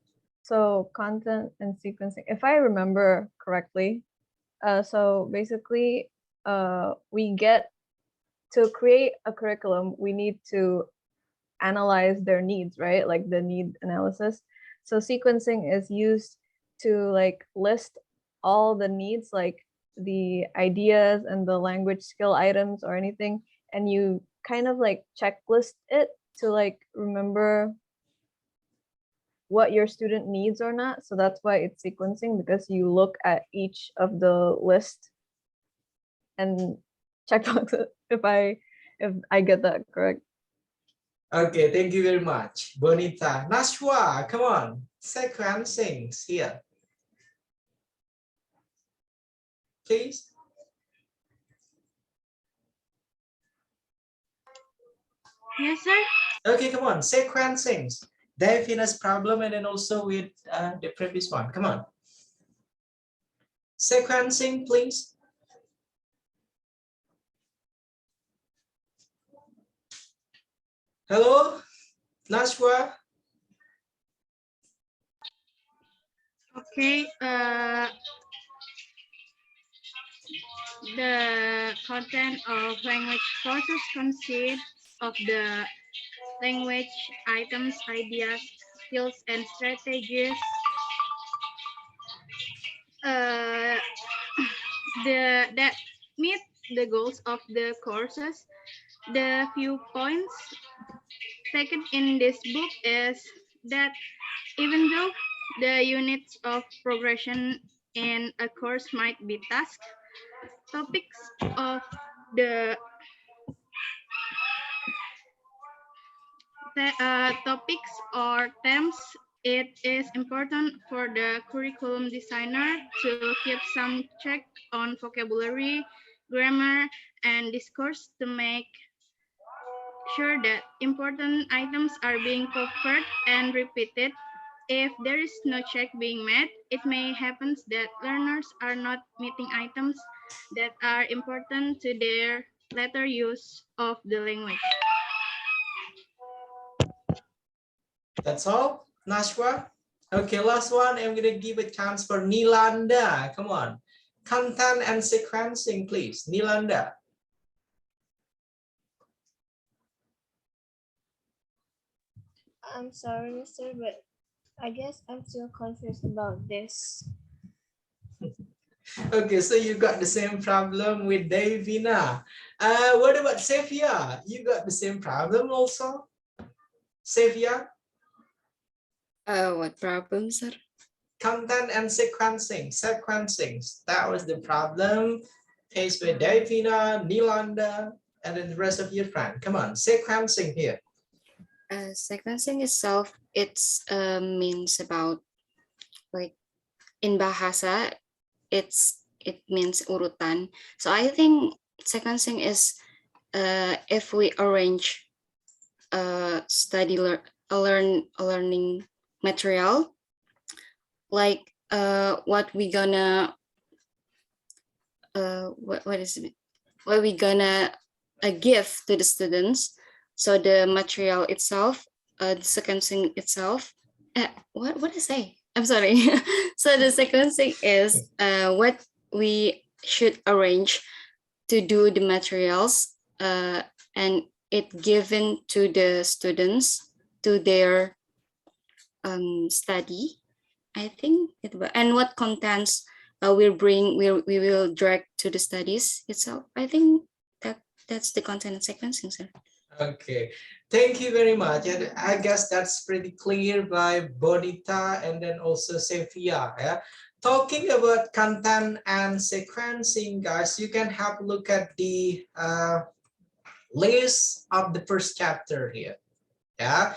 So content and sequencing, if I remember correctly, so basically, we get to create a curriculum, we need to analyze their needs, right? Like the need analysis. So sequencing is used to like list all the needs, like the ideas and the language skill items or anything, and you kind of like checklist it to like remember what your student needs or not. So that's why it's sequencing, because you look at each of the list and checkbox it if I get that correct. Okay, thank you very much. Bonita. Nashwa, come on. Sequencing here. Please. Yes, sir. Okay, come on. Sequencing. Davina's problem and then also with the previous one. Come on. Sequencing, please. Hello, Nashwa. Okay. The content of language courses consists of the language items, ideas, skills, and strategies. That meet the goals of the courses. The few points taken in this book is that even though the units of progression in a course might be tasks, topics of the topics or themes, it is important for the curriculum designer to keep some check on vocabulary, grammar, and discourse to make sure that important items are being covered and repeated. If there is no check being made, it may happen that learners are not meeting items that are important to their later use of the language. That's all, Nashwa. Okay, last one. I'm gonna give a chance for Nilanda. Come on. Content and sequencing, please. Nilanda. I'm sorry, mister, but I guess I'm still confused about this. Okay, so you got the same problem with Davina. What about Sophia? You got the same problem also? Sophia? What problem, sir? Content and sequencing. That was the problem faced with Davina, Nilanda, and then the rest of your friends. Come on, sequencing here. Sequencing itself, it's means about, like, in bahasa, it means urutan. So I think sequencing is if we arrange a learning material, like what we gonna what is it? What we gonna give to the students. So the material itself, the sequencing itself. What I say? I'm sorry. So the sequencing is what we should arrange to do the materials, and it given to the students to their study. I think and what contents we will direct to the studies itself. I think that's the content and sequencing, sir. Okay, thank you very much. And I guess that's pretty clear by Bonita and then also Sophia. Yeah? Talking about content and sequencing, guys, you can have a look at the list of the first chapter here. Yeah,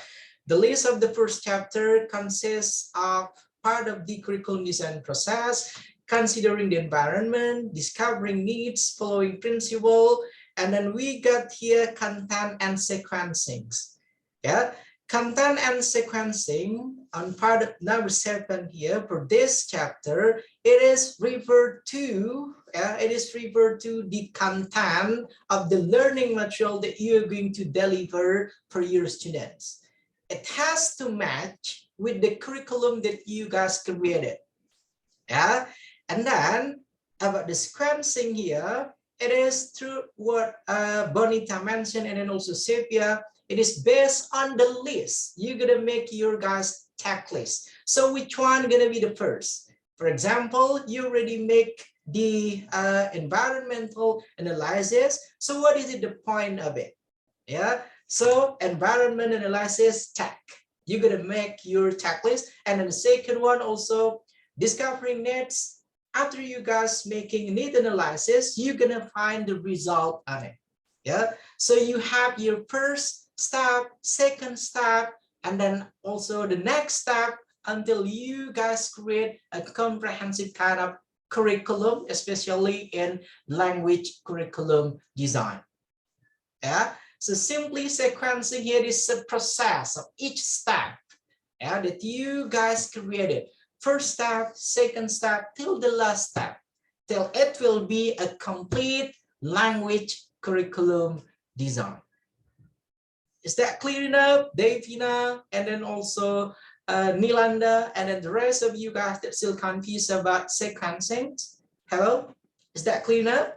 the list of the first chapter consists of part of the curriculum design process, considering the environment, discovering needs, following principle, and then we got here content and sequencing. Yeah, content and sequencing on part of number 7 here for this chapter, it is referred to the content of the learning material that you are going to deliver for your students. It has to match with the curriculum that you guys created. Yeah, and then about the sequencing here, it is through what Bonita mentioned and then also Sepia. It is based on the list. You're gonna make your guys checklist. So which one gonna be the first? For example, you already make the environmental analysis. So what is it, the point of it? Yeah. So environment analysis, check. You're gonna make your checklist, and then the second one also discovering needs. After you guys making need analysis, you're gonna find the result on it. Yeah. So you have your first step, second step, and then also the next step until you guys create a comprehensive kind of curriculum, especially in language curriculum design. Yeah. So simply sequencing here is a process of each step, yeah, that you guys created. First step, second step, till the last step, till it will be a complete language curriculum design. Is that clear enough, Davina, and then also Nilanda, and then the rest of you guys that still confused about sequencing? Hello, is that clear enough?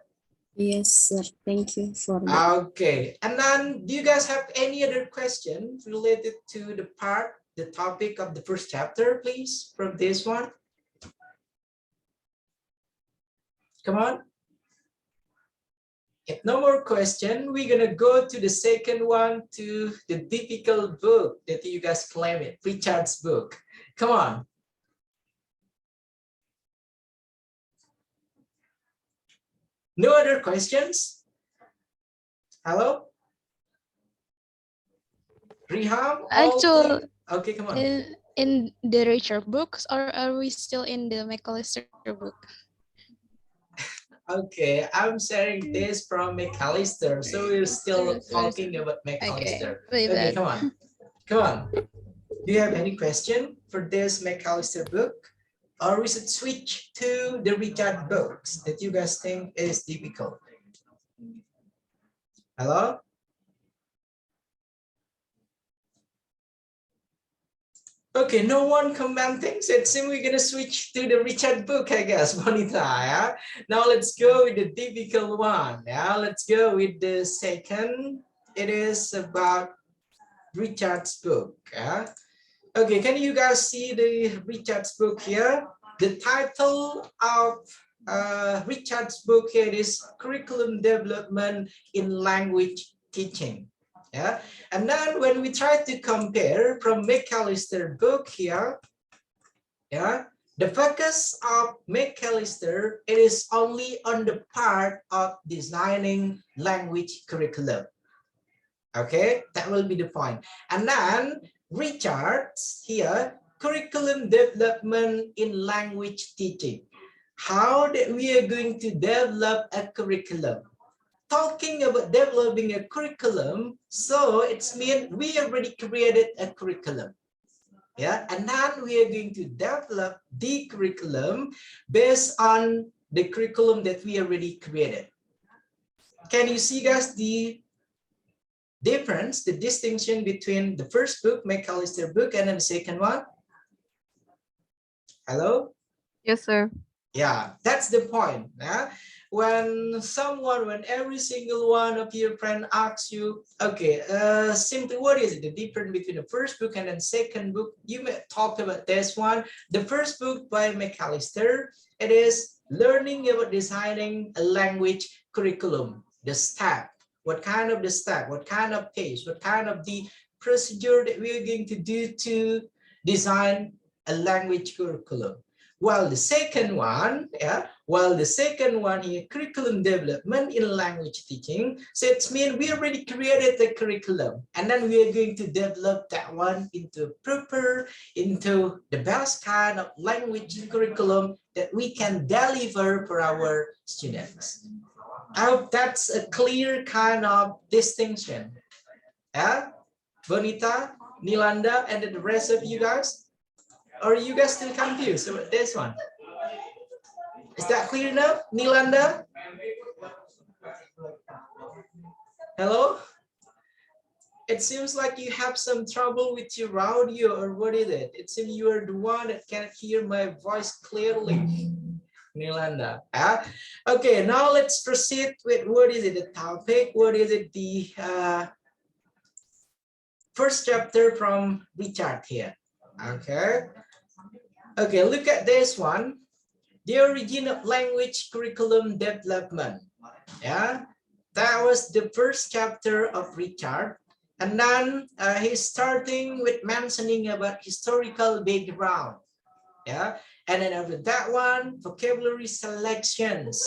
Yes, sir. Thank you for that. Okay, and then do you guys have any other questions related to the topic of the first chapter, please, from this one? Come on. If no more question, we're gonna go to the second one, to the difficult book that you guys claim it, Richard's book. Come on. No other questions? Hello? Riham? Actually, okay, come on. in the Richard books, or are we still in the McAllister book? Okay, I'm sharing this from McAllister, so we're still talking about McAllister. Okay, come on. Come on. Do you have any question for this McAllister book? Or we should switch to the Richard books that you guys think is difficult? Hello? Okay, no one commenting. So it seems we're gonna switch to the Richard book, I guess, Bonita. Yeah? Now let's go with the difficult one. Yeah, let's go with the second. It is about Richard's book. Yeah. Okay, can you guys see the Richard's book here? The title of Richard's book here is Curriculum Development in Language Teaching. Yeah, and then when we try to compare from McAllister book here, yeah, the focus of McAllister, it is only on the part of designing language curriculum. Okay, that will be the point. And then Richard's here, curriculum development in language teaching. How that we are going to develop a curriculum. Talking about developing a curriculum, so it's mean we already created a curriculum. Yeah, and then we are going to develop the curriculum based on the curriculum that we already created. Can you see, guys, the difference, the distinction between the first book, McAllister book, and then the second one? Hello? Yes, sir. Yeah, that's the point. Yeah? When every single one of your friend asks you, okay, simply what is it, the difference between the first book and then second book? You may talk about this one. The first book by McAllister, it is learning about designing a language curriculum, the step. What kind of the step, what kind of pace, what kind of the procedure that we're going to do to design a language curriculum. While the second one here, curriculum development in language teaching, so it means we already created the curriculum, and then we are going to develop that one into the best kind of language curriculum that we can deliver for our students. I hope that's a clear kind of distinction. Yeah, Bonita, Nilanda, and then the rest of you guys. Or are you guys still confused about this one? Is that clear enough, Nilanda? Hello? It seems like you have some trouble with your audio, or what is it? It seems you are the one that can't hear my voice clearly, Nilanda. Okay, now let's proceed with what is it, the topic? What is it, the first chapter from Richard here? Okay, look at this one. The origin of language curriculum development. Yeah, that was the first chapter of Richard. And then he's starting with mentioning about historical background. Yeah, and then after that one, vocabulary selections.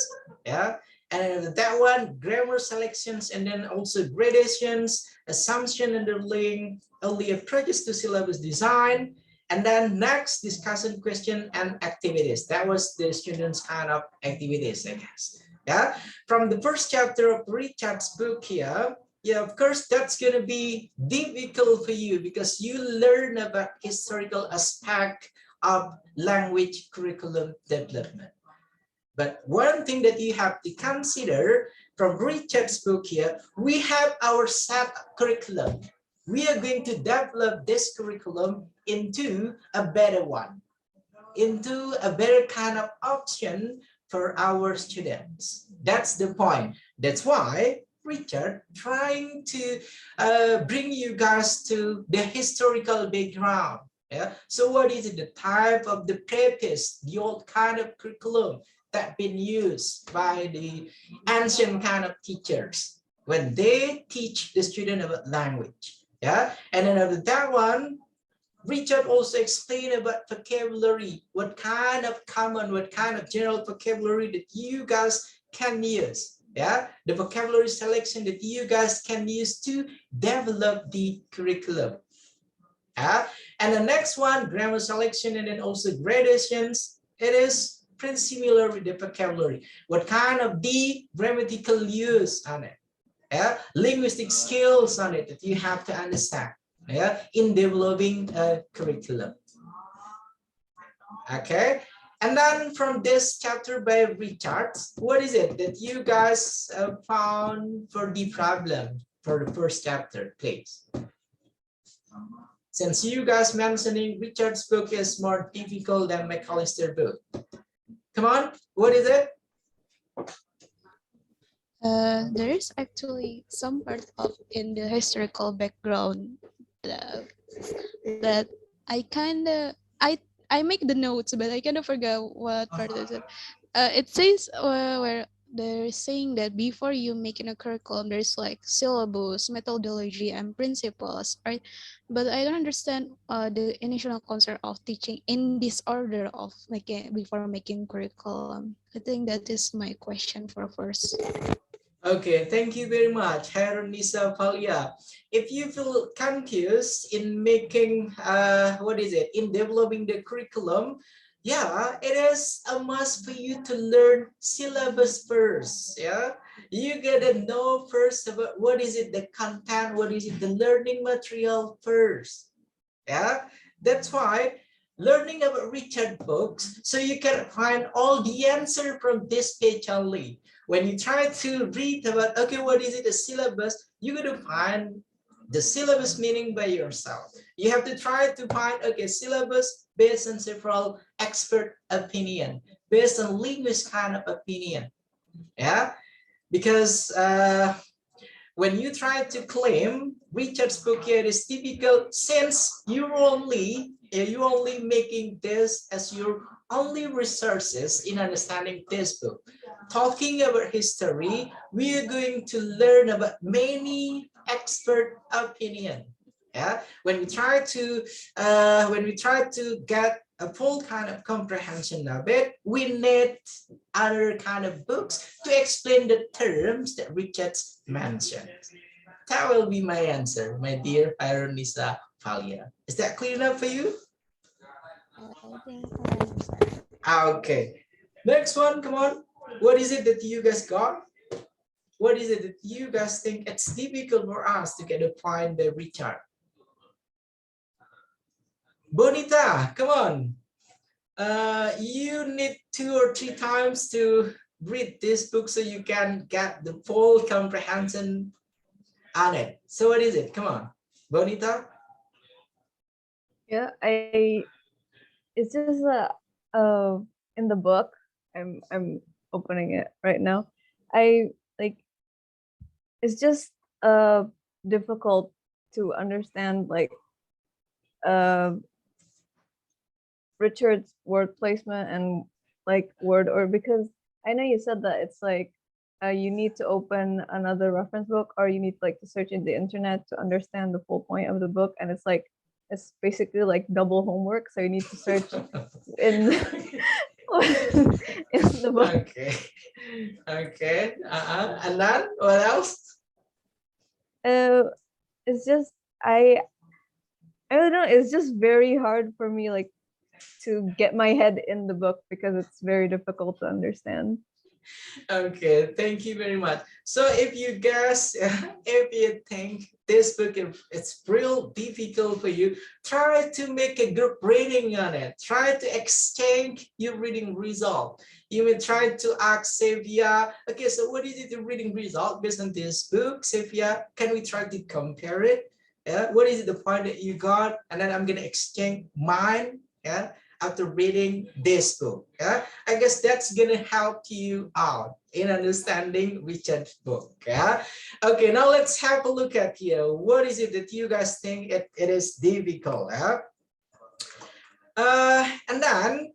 Yeah, and then after that one, grammar selections, and then also gradations, assumption underlying early approaches to syllabus design. And then next, discussion, question, and activities. That was the students' kind of activities, I guess. Yeah, from the first chapter of Richard's book here, yeah, of course, that's going to be difficult for you because you learn about historical aspect of language curriculum development. But one thing that you have to consider from Richard's book here, we have our set curriculum. We are going to develop this curriculum into a better one, into a better kind of option for our students. That's the point. That's why Richard trying to bring you guys to the historical background. Yeah. So what is it? The type of the preface, the old kind of curriculum that been used by the ancient kind of teachers when they teach the student about language. Yeah. And then after that one, Richard also explained about vocabulary, what kind of general vocabulary that you guys can use. Yeah, the vocabulary selection that you guys can use to develop the curriculum. Yeah, and the next one, grammar selection, and then also gradations. It is pretty similar with the vocabulary. What kind of the grammatical use on it? Yeah, linguistic skills on it that you have to understand. Yeah, in developing a curriculum. Okay, and then from this chapter by Richard, what is it that you guys found for the problem for the first chapter, please? Since you guys mentioning Richard's book is more difficult than McAllister book. Come on, what is it? There is actually some part of in the historical background that I make the notes, but I kind of forgot what part is it. It says where they're saying that before you making a curriculum, there's like syllabus, methodology, and principles, right? But I don't understand the initial concept of teaching in this order of before making curriculum. I think that is my question for first. Okay, thank you very much, Nisa Palia. If you feel confused in making, in developing the curriculum, yeah, it is a must for you to learn syllabus first. Yeah, you gotta know first about what is it, the content, what is it, the learning material first. Yeah, that's why learning about Richard books, so you can find all the answer from this page only. When you try to read about, okay, what is it, the syllabus, you're going to find the syllabus meaning by yourself. You have to try to find, okay, syllabus based on several expert opinion, based on linguist kind of opinion. Yeah, because when you try to claim Richard's book here is typical, since you only making this as your only resources in understanding this book. Talking about history, we are going to learn about many expert opinion. Yeah, when we try to get a full kind of comprehension of it, we need other kind of books to explain the terms that Richard mentioned. That will be my answer, my dear Ironisa Falia. Is that clear enough for you? I think I understand. Okay. Next one, come on. What is it that you guys got? What is it that you guys think it's difficult for us to get a point by Richard? Bonita, come on. You need 2 or 3 times to read this book so you can get the full comprehension on it. So what is it? Come on, Bonita. Yeah, it's just in the book. I'm opening it right now. It's just difficult to understand Richard's word placement and word order, because I know you said that it's you need to open another reference book, or you need to search in the internet to understand the full point of the book, and it's basically like double homework, so you need to search in in the book. Okay. And then what else? It's just I don't know, it's just very hard for me to get my head in the book because it's very difficult to understand. Okay, thank you very much. So if you guys, if you think this book it's real difficult for you, try to make a group reading on it. Try to exchange your reading result. You may try to ask Sophia, okay, so what is it, the reading result based on this book, Sophia? Can we try to compare it? Yeah, what is it, the point that you got? And then I'm gonna exchange mine. Yeah, after reading this book. Yeah, I guess that's gonna help you out in understanding Richard's book. Yeah. Okay, now let's have a look at here. What is it that you guys think it is difficult? Yeah? And then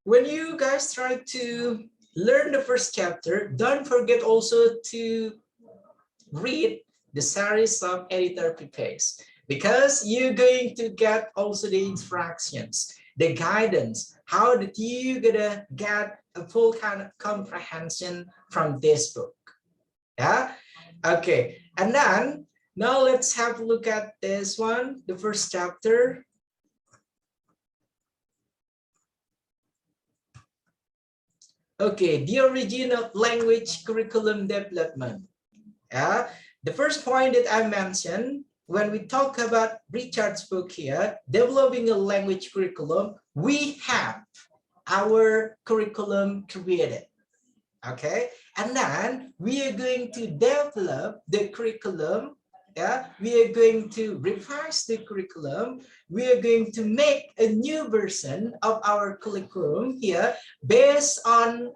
when you guys try to learn the first chapter, don't forget also to read the series of editor preface, because you're going to get also the instructions, the guidance, how that you gonna get a full kind of comprehension from this book. Yeah, okay. And then now let's have a look at this one, the first chapter. Okay, the origin of language curriculum development. Yeah, the first point that I mentioned, when we talk about Richard's book here, developing a language curriculum, we have our curriculum created. Okay, and then we are going to develop the curriculum. Yeah, we are going to revise the curriculum. We are going to make a new version of our curriculum here based on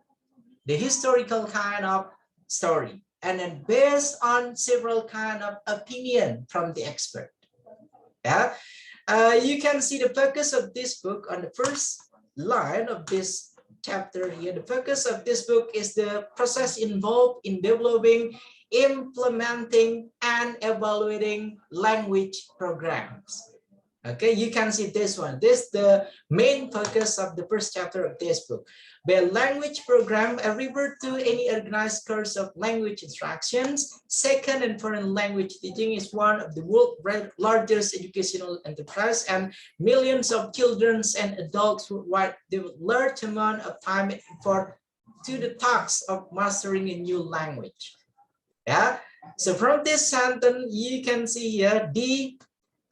the historical kind of story, and then based on several kind of opinion from the expert. Yeah, you can see the focus of this book on the first line of this chapter here. The focus of this book is the process involved in developing, implementing, and evaluating language programs. Okay, you can see this one. This is the main focus of the first chapter of this book. By language program, a refer to any organized course of language instructions. Second and foreign language teaching is one of the world's largest educational enterprise, and millions of children and adults worldwide devote large amount of time and effort to the task of mastering a new language. Yeah. So from this sentence, you can see here the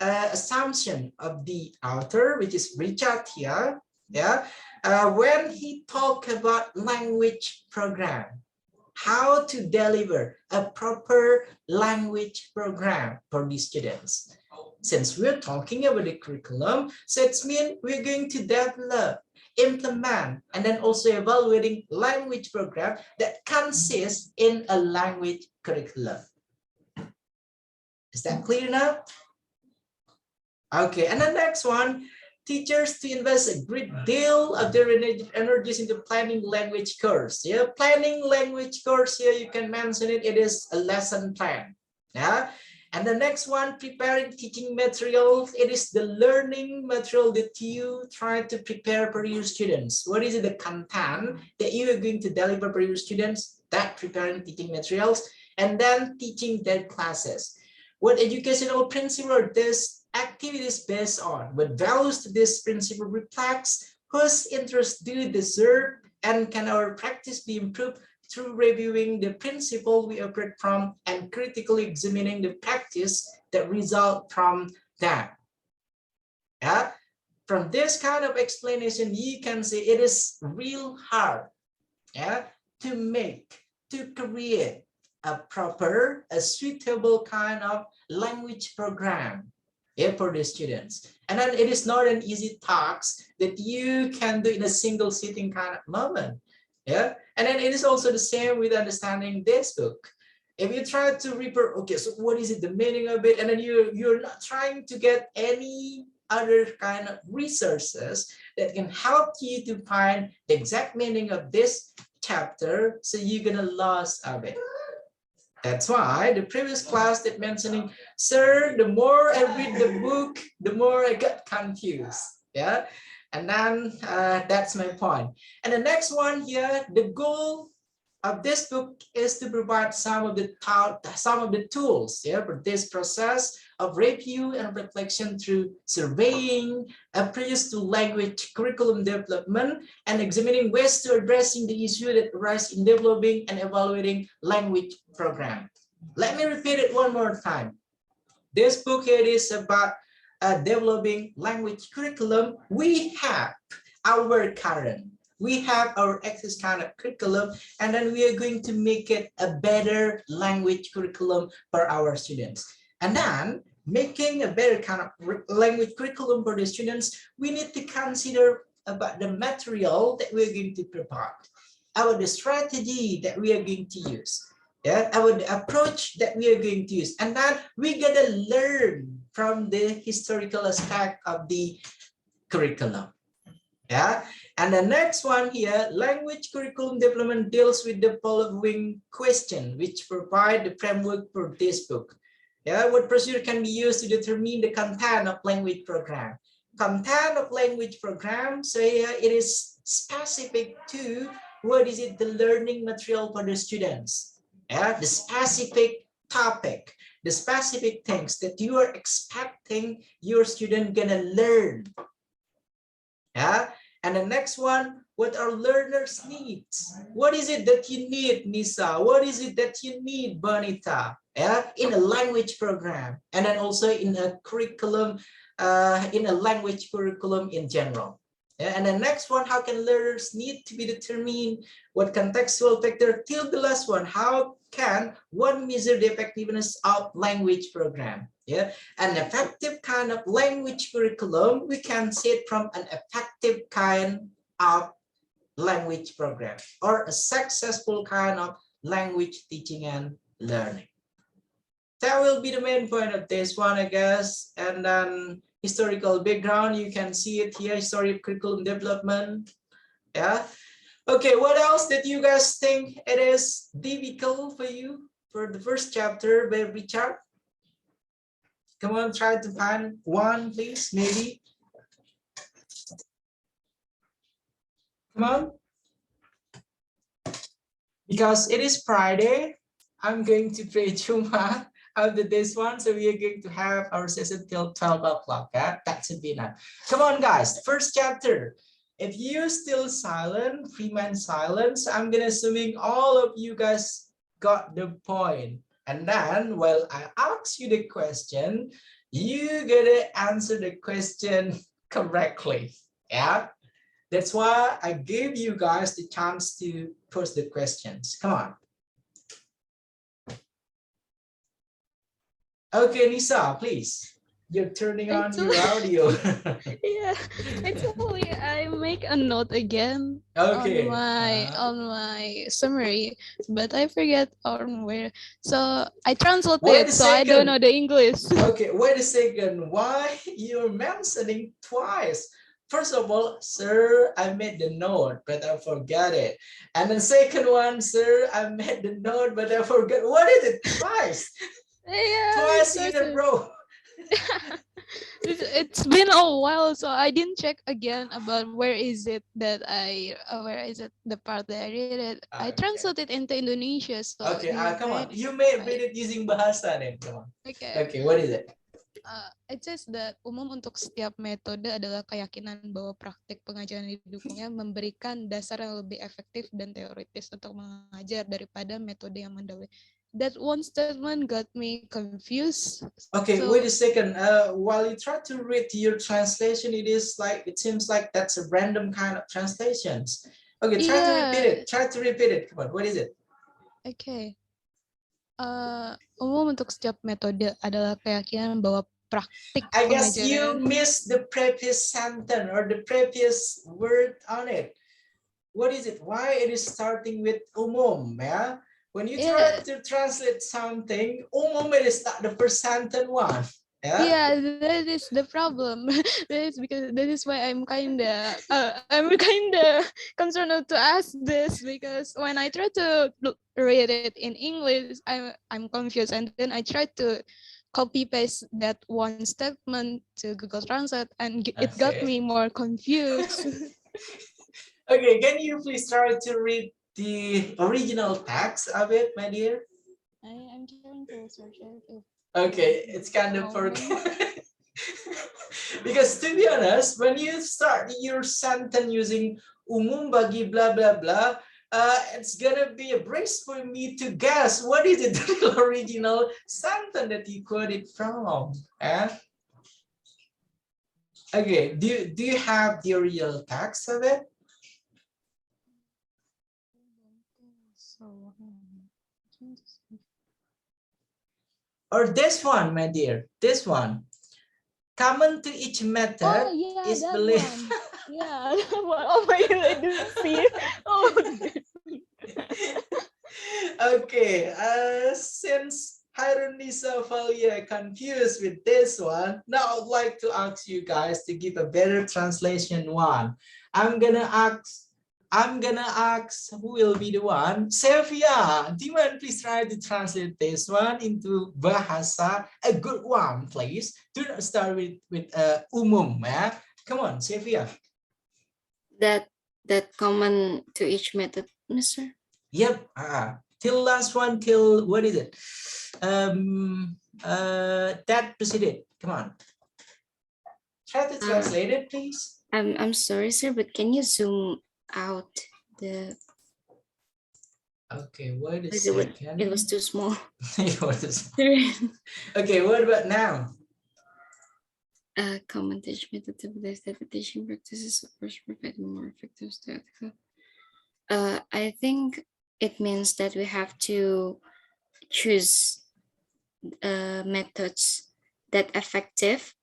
assumption of the author, which is Richard here, yeah, when he talked about language program, how to deliver a proper language program for the students. Since we're talking about the curriculum, so it means we're going to develop, implement, and then also evaluating language program that consists in a language curriculum. Is that clear now? Okay, and the next one, teachers to invest a great deal of their energies into planning language course. Yeah, planning language course here, you can mention it, it is a lesson plan. Yeah, and the next one, preparing teaching materials. It is the learning material that you try to prepare for your students. What is it, the content that you are going to deliver for your students? That preparing teaching materials, and then teaching their classes. What educational principle are this activities based on? What values this principle reflects? Whose interests do deserve? And can our practice be improved through reviewing the principle we operate from and critically examining the practice that result from that? Yeah. From this kind of explanation, you can see it is real hard, yeah, to create a proper, a suitable kind of language program, yeah, for the students. And then it is not an easy task that you can do in a single sitting kind of moment. Yeah. And then it is also the same with understanding this book. If you try to refer, okay, so what is it, the meaning of it? And then you're not trying to get any other kind of resources that can help you to find the exact meaning of this chapter, so you're gonna lose of it. That's why the previous class that mentioning, sir, the more I read the book, the more I got confused. Yeah, and then that's my point. And the next one here, the goal of this book is to provide some of the tools, yeah, for this process of review and reflection through surveying, approaches to language curriculum development, and examining ways to addressing the issue that arise in developing and evaluating language program. Let me repeat it one more time. This book here is about developing language curriculum. We have our current, we have our access kind of curriculum, and then we are going to make it a better language curriculum for our students. And then making a better kind of language curriculum for the students, we need to consider about the material that we're going to provide, about the strategy that we are going to use, yeah, about the approach that we are going to use. And then we gotta learn from the historical aspect of the curriculum. Yeah, and the next one here, language curriculum development deals with the following question, which provide the framework for this book. Yeah, what procedure can be used to determine the content of language program? Content of language program, so here it is specific to what is it, the learning material for the students. Yeah, the specific topic, the specific things that you are expecting your student gonna learn. Yeah, and the next one, what are learners' needs? What is it that you need, Nisa? What is it that you need, Bonita? Yeah, in a language program, and then also in a curriculum, in a language curriculum in general. Yeah, and the next one, how can learners need to be determined? What contextual factor? Till the last one, how can one measure the effectiveness of language program? Yeah, an effective kind of language curriculum, we can see it from an effective kind of language program or a successful kind of language teaching and learning. That will be the main point of this one, I guess. And then historical background, you can see it here, history of curriculum development. Yeah. Okay, what else did you guys think it is difficult for you for the first chapter by Richard? Come on, try to find one, please, maybe. Come on. Because it is Friday, I'm going to pray Jummah after this one. So we are going to have our session till 12 o'clock. Yeah? That should be enough. Come on, guys. First chapter. If you're still silent, remain silent. I'm going to assuming all of you guys got the point. And then while I ask you the question, you gotta answer the question correctly. Yeah. That's why I gave you guys the chance to post the questions. Come on. Okay, Nisa, please. You're turning on your audio. Yeah, actually, I make a note again Okay. on my summary, but I forget on where. So I translate Wait it, a so I don't second. know the English. Okay, wait a second. Why you're mentioning twice? First of all, sir, I made the note, but I forgot it. And the second one, sir, I made the note, but I forgot. What is it? Twice. Yeah, Twice in a row. It's been a while, so I didn't check again about where is it that where is it the part that I read it. I translated into Indonesia. So Okay, come on. You may read it using bahasa then. Come on. Okay. Okay, what is it? It says that umum untuk setiap metode adalah keyakinan bahwa praktik pengajaran yang didukungnya memberikan dasar yang lebih efektif dan teoritis untuk mengajar daripada metode yang mendahului. That one statement got me confused. Okay, so, wait a second. While you try to read your translation, it seems like that's a random kind of translations. Okay, try to repeat it. Try to repeat it. Come on, what is it? Okay. Umum untuk setiap metode adalah keyakinan bahwa praktik I guess pengajaran. you missed the previous sentence or the previous word on it. What is it? Why it is starting with umum? Yeah. When you try to translate something, umum it is not the first sentence one. Yeah, that is the problem. that is why I'm kinda concerned to ask this, because when I try to read it in English, I'm confused, and then I try to copy paste that one statement to Google Translate, and it got me more confused. Okay, can you please try to read the original text of it, my dear? I'm trying to search it. Okay, it's kind of because to be honest, when you start your sentence using umum bagi blah blah blah, it's gonna be a brace for me to guess what is it the original sentence that you quoted from. Okay, do you have the original text of it? Or this one, my dear, this one. Common to each method is belief. Yeah, oh my God, I didn't see it. Oh. Okay, since Hiron Nisa Valia confused with this one, now I'd like to ask you guys to give a better translation one. I'm gonna ask who will be the one. Sophia, do you mind please try to translate this one into bahasa? A good one, please. Do not start with umum, yeah? Come on, Sophia. That common to each method, mister? Yep. Till last one, till what is it? That preceded. Come on. Try to translate it, please. I'm sorry, sir, but can you zoom out the... Okay, wait a second. It was too small. Okay, what about now? Common teach method to believe that the teaching practices of course provide more effective tactical. I think it means that we have to choose methods that effective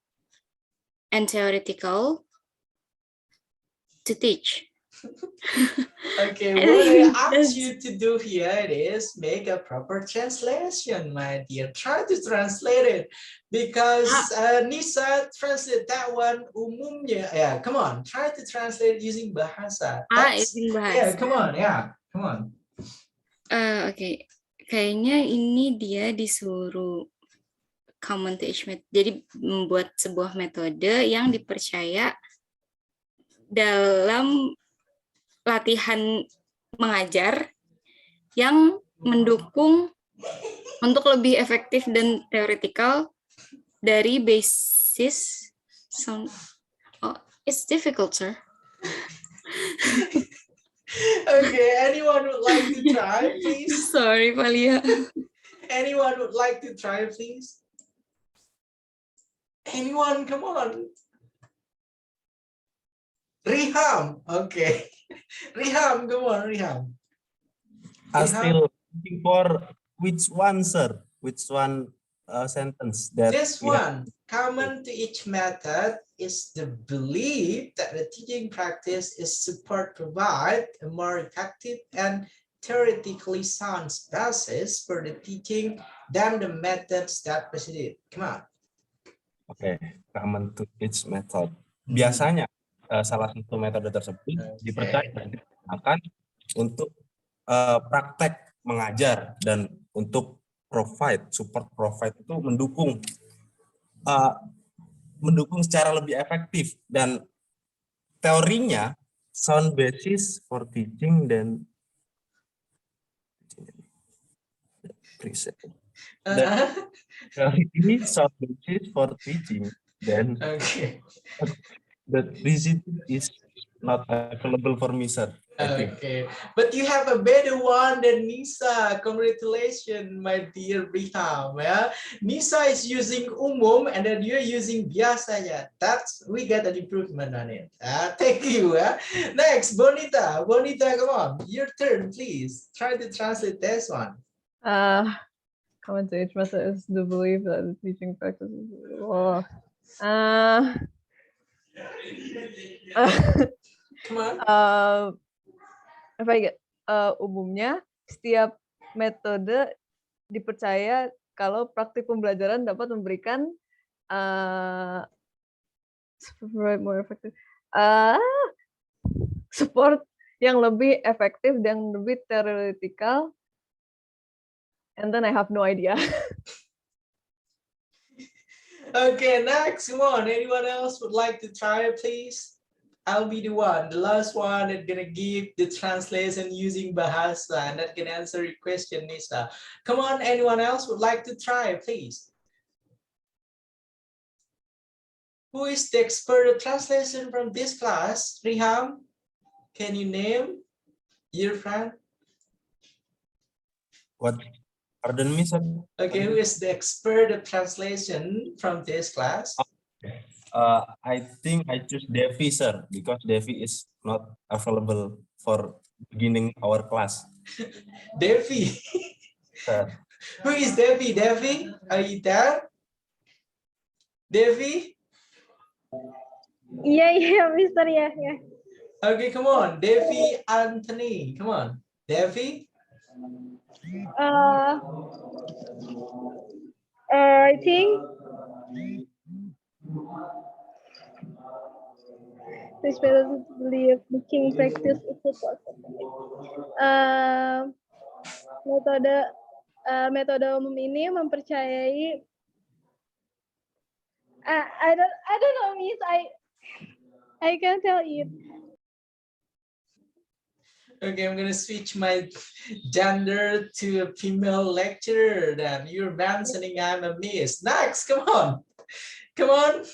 and theoretical to teach. Okay, what I ask you to do here is make a proper translation, my dear. Try to translate it because Nisa translate that one umumnya. Yeah, come on, try to translate using bahasa. Using bahasa. Yeah, come on, come on. Okay, kayaknya ini dia disuruh common to each method. Jadi membuat sebuah metode yang dipercaya dalam latihan mengajar yang mendukung untuk lebih efektif dan teoretikal dari basis sound. Oh, it's difficult, sir. Okay, anyone would like to try, please? Sorry, Valia. Anyone would like to try, please? Anyone, come on. Riham, okay. Riham, come on, Riham. I'm still looking for which one, sir? Which one sentence that This we have? one, common to each method is the belief that the teaching practice is support provide a more effective and theoretically sound basis for the teaching than the methods that preceded. Come on. Oke, common to each method. Biasanya salah satu metode tersebut dipercaya dan digunakan untuk praktek mengajar dan untuk support provide itu mendukung secara lebih efektif, dan teorinya sound basis for teaching dan ini sound basis for teaching dan the reason is not available for me, sir. Okay, but you have a better one than Nisa. Congratulations, my dear Riham. Yeah? Nisa is using umum and then you're using biasanya. We get an improvement on it. Thank you. Next, Bonita. Bonita, come on. Your turn, please. Try to translate this one. Common to each method is the belief that the teaching practice is Come on. If I get umumnya setiap metode dipercaya kalau praktik pembelajaran dapat memberikan more effective support yang lebih efektif dan lebih theoretical, and then I have no idea. Okay, next, come on. Anyone else would like to try, please? I'll be the one, the last one that's gonna give the translation using Bahasa and that can answer your question, Nisa. Come on, anyone else would like to try, please? Who is the expert of translation from this class? Riham, can you name your friend? What? Pardon me, sir? Okay, who is the expert of translation from this class? I think I choose Devi, sir, because Devi is not available for beginning our class. Devi. Who is Devi? Devi, are you there? Devi? Yeah, Mister, yeah. Okay, come on. Devi Anthony, come on. Devi? I think this method believe teaching practice is support. Metode umum ini mempercayai I don't know, Miss. I can't tell you. Okay, I'm gonna switch my gender to a female lecturer. Then you're mentioning I'm a miss. Next, come on. Come on.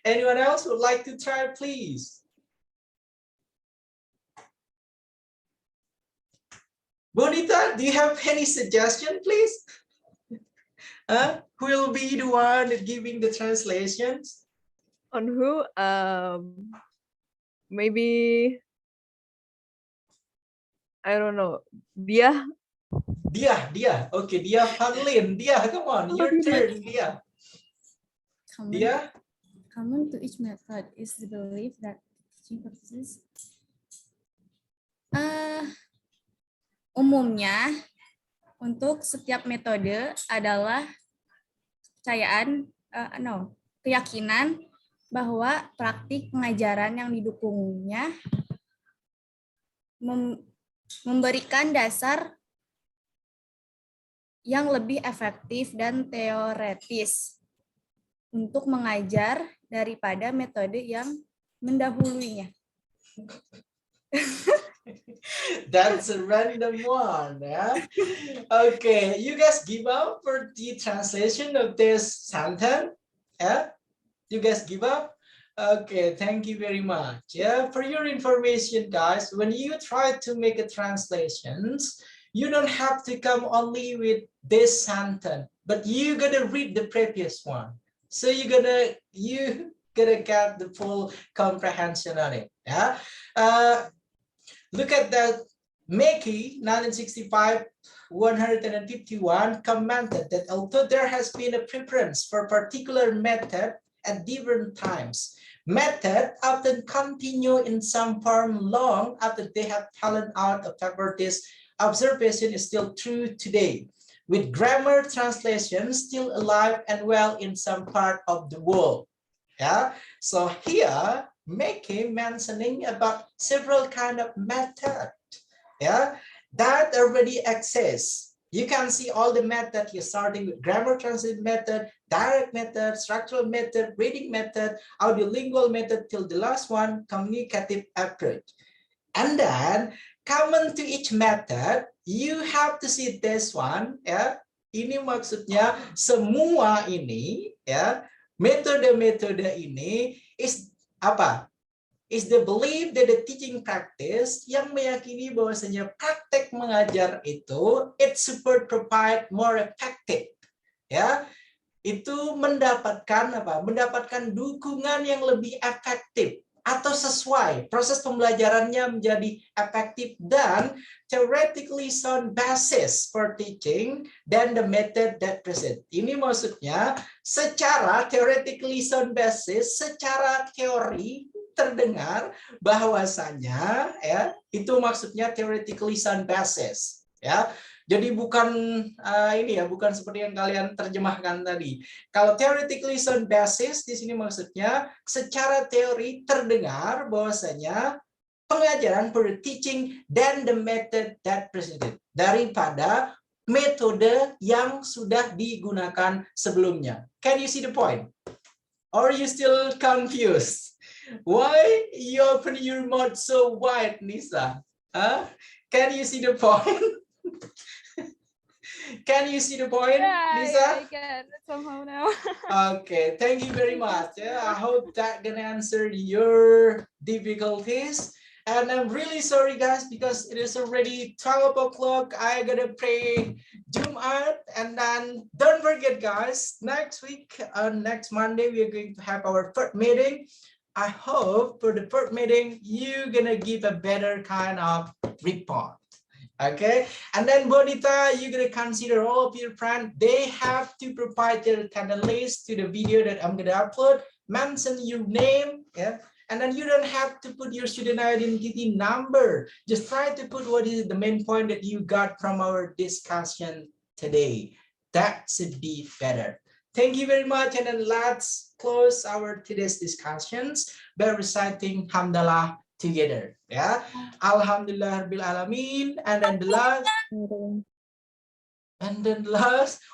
Anyone else would like to try, please? Bonita, do you have any suggestion, please? Who will be the one giving the translations? On who? Maybe, I don't know. Dia. Okay, Dia Fanlin. Dia, come on, your turn, Dia. Dia? Common to each method is the belief that teaching practices. Umumnya, untuk setiap metode adalah keyakinan bahwa praktik pengajaran yang didukungnya memberikan dasar yang lebih efektif dan teoretis untuk mengajar daripada metode yang mendahulunya. That's a random one. Yeah. Okay, you guys give up for the translation of this sentence. Yeah, you guys give up. Okay, thank you very much. Yeah, for your information, guys, when you try to make a translations, you don't have to come only with this sentence, but you gotta read the previous one. So you gotta get the full comprehension on it. Yeah. Look at that. Mackey, 1965, 151, commented that although there has been a preference for particular method at different times, method often continue in some form long after they have fallen out of favor. This observation is still true today, with grammar translation still alive and well in some part of the world. Yeah, so here Mackey mentioning about several kind of method, yeah, that already exists. You can see all the method. You're starting with grammar translation method, direct method, structural method, reading method, audiolingual method, till the last one, communicative approach. And then common to each method, you have to see this one, ya. Ini maksudnya semua ini, ya, metode-metode ini is apa? Is the belief that the teaching practice yang meyakini bahwasanya praktek mengajar itu it support provide more effective, ya, itu mendapatkan apa? Mendapatkan dukungan yang lebih efektif atau sesuai proses pembelajarannya menjadi efektif dan theoretically sound basis for teaching than the method that present. Ini maksudnya secara theoretically sound basis, secara teori terdengar bahwasanya, ya, itu maksudnya theoretically sound basis, ya. Jadi bukan ini ya, bukan seperti yang kalian terjemahkan tadi. Kalau theoretically sound basis di sini maksudnya secara teori terdengar bahwasanya pengajaran per teaching dan the method that preceded, daripada metode yang sudah digunakan sebelumnya. Can you see the point? Or are you still confused? Why you open your mouth so wide, Nisa? Huh? Can you see the point? Can you see the point, Lisa? Yeah, I can somehow now. Okay, thank you very much. Yeah, I hope that can answer your difficulties. And I'm really sorry, guys, because it is already 12 o'clock. I gotta pray Jumat, and then don't forget, guys, next week, next Monday, we are going to have our third meeting. I hope for the third meeting, you're gonna give a better kind of report. Okay, and then Bonita, you're gonna consider all of your friends. They have to provide their attendance list to the video that I'm gonna upload. Mention your name, yeah, and then you don't have to put your student identity number. Just try to put what is the main point that you got from our discussion today. That should be better. Thank you very much, and then let's close our today's discussions by reciting Hamdalah together. Yeah, Alhamdulillah Rabbil Alamin, and then the last,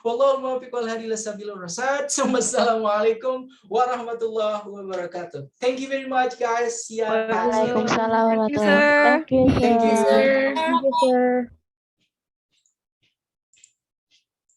Wallahul muwaffiq wal hadi ila sabilir rasyad. Assalamualaikum warahmatullahi wabarakatuh. Thank you very much, guys. See ya. Waalaikumsalam warahmatullahi wabarakatuh. Thank you, sir. Thank you. Thank you, sir.